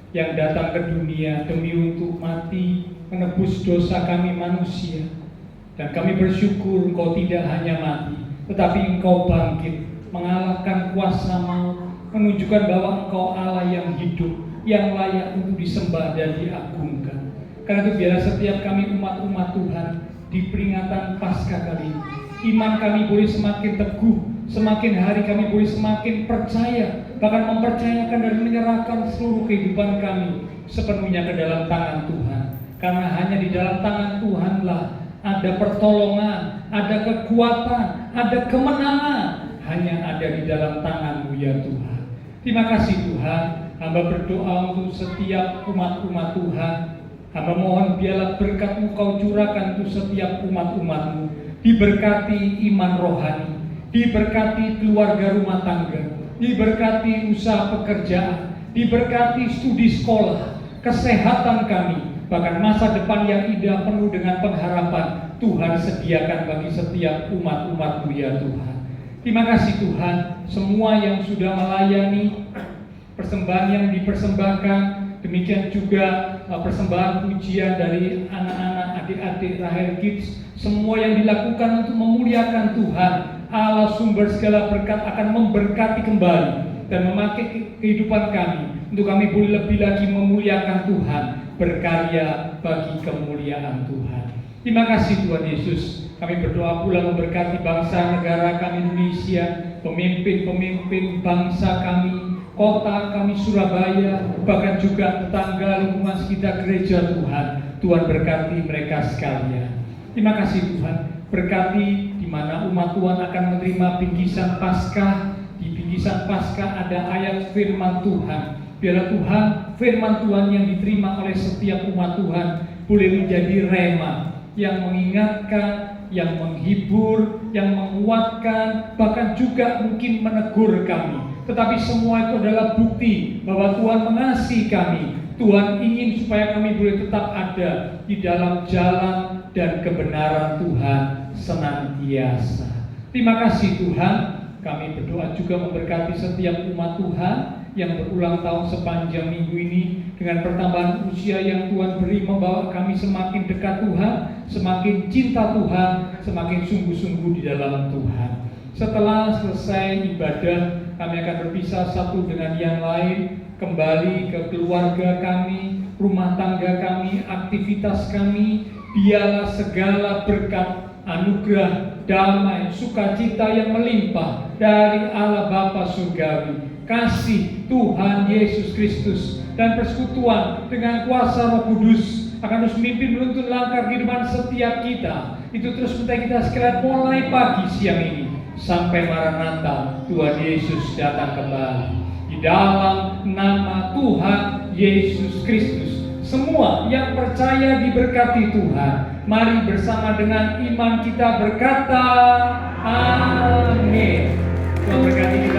yang datang ke dunia demi untuk mati menebus dosa kami manusia. Dan kami bersyukur Engkau tidak hanya mati, tetapi Engkau bangkit, mengalahkan kuasa maut, menunjukkan bahwa Engkau Allah yang hidup, yang layak untuk disembah dan diagungkan. Karena itu biarlah setiap kami umat-umat Tuhan di peringatan Paskah kali ini, iman kami boleh semakin teguh, semakin hari kami boleh semakin percaya, bahkan mempercayakan dan menyerahkan seluruh kehidupan kami sepenuhnya ke dalam tangan Tuhan. Karena hanya di dalam tangan Tuhanlah ada pertolongan, ada kekuatan, ada kemenangan, hanya ada di dalam tangan-Mu ya Tuhan. Terima kasih Tuhan. Hamba berdoa untuk setiap umat-umat Tuhan. Hamba mohon biarlah berkat-Mu Kau curahkan untuk setiap umat-umat-Mu. Diberkati iman rohani, diberkati keluarga rumah tangga, diberkati usaha pekerjaan, diberkati studi sekolah, kesehatan kami, bahkan masa depan yang indah penuh dengan pengharapan Tuhan sediakan bagi setiap umat-umat-Mu ya Tuhan. Terima kasih Tuhan, semua yang sudah melayani persembahan yang dipersembahkan, demikian juga persembahan pujian dari anak-anak adik-adik Rahel Kids, semua yang dilakukan untuk memuliakan Tuhan, Allah sumber segala berkat akan memberkati kembali dan memakai kehidupan kami untuk kami boleh lebih lagi memuliakan Tuhan, berkarya bagi kemuliaan Tuhan. Terima kasih Tuhan Yesus. Kami berdoa pula memberkati bangsa negara kami Indonesia, pemimpin-pemimpin bangsa kami, kota kami Surabaya, bahkan juga tetangga lingkungan sekitar gereja Tuhan. Tuhan berkati mereka sekalian. Terima kasih Tuhan. Berkati di mana umat Tuhan akan menerima bingkisan Paskah. Di bingkisan Paskah ada ayat firman Tuhan. Biarlah Tuhan, firman Tuhan yang diterima oleh setiap umat Tuhan boleh menjadi rema yang mengingatkan, yang menghibur, yang menguatkan, bahkan juga mungkin menegur kami. Tetapi semua itu adalah bukti bahwa Tuhan mengasihi kami. Tuhan ingin supaya kami boleh tetap ada di dalam jalan dan kebenaran Tuhan senantiasa. Terima kasih Tuhan. Kami berdoa juga memberkati setiap umat Tuhan yang berulang tahun sepanjang minggu ini dengan pertambahan usia yang Tuhan beri, membawa kami semakin dekat Tuhan, semakin cinta Tuhan, semakin sungguh-sungguh di dalam Tuhan. Setelah selesai ibadah, kami akan berpisah satu dengan yang lain, kembali ke keluarga kami, rumah tangga kami, aktivitas kami. Biarlah segala berkat, anugerah, damai, sukacita yang melimpah dari Allah Bapa Surgawi, kasih Tuhan Yesus Kristus, dan persekutuan dengan kuasa Roh Kudus akan terus memimpin menuntun langkah kehidupan setiap kita. Itu terus menyertai kita sekalian mulai pagi siang ini sampai Maranatha, Tuhan Yesus datang kembali. Di dalam nama Tuhan Yesus Kristus, semua yang percaya diberkati Tuhan. Mari bersama dengan iman kita berkata, amin. Tuhan berkati kita.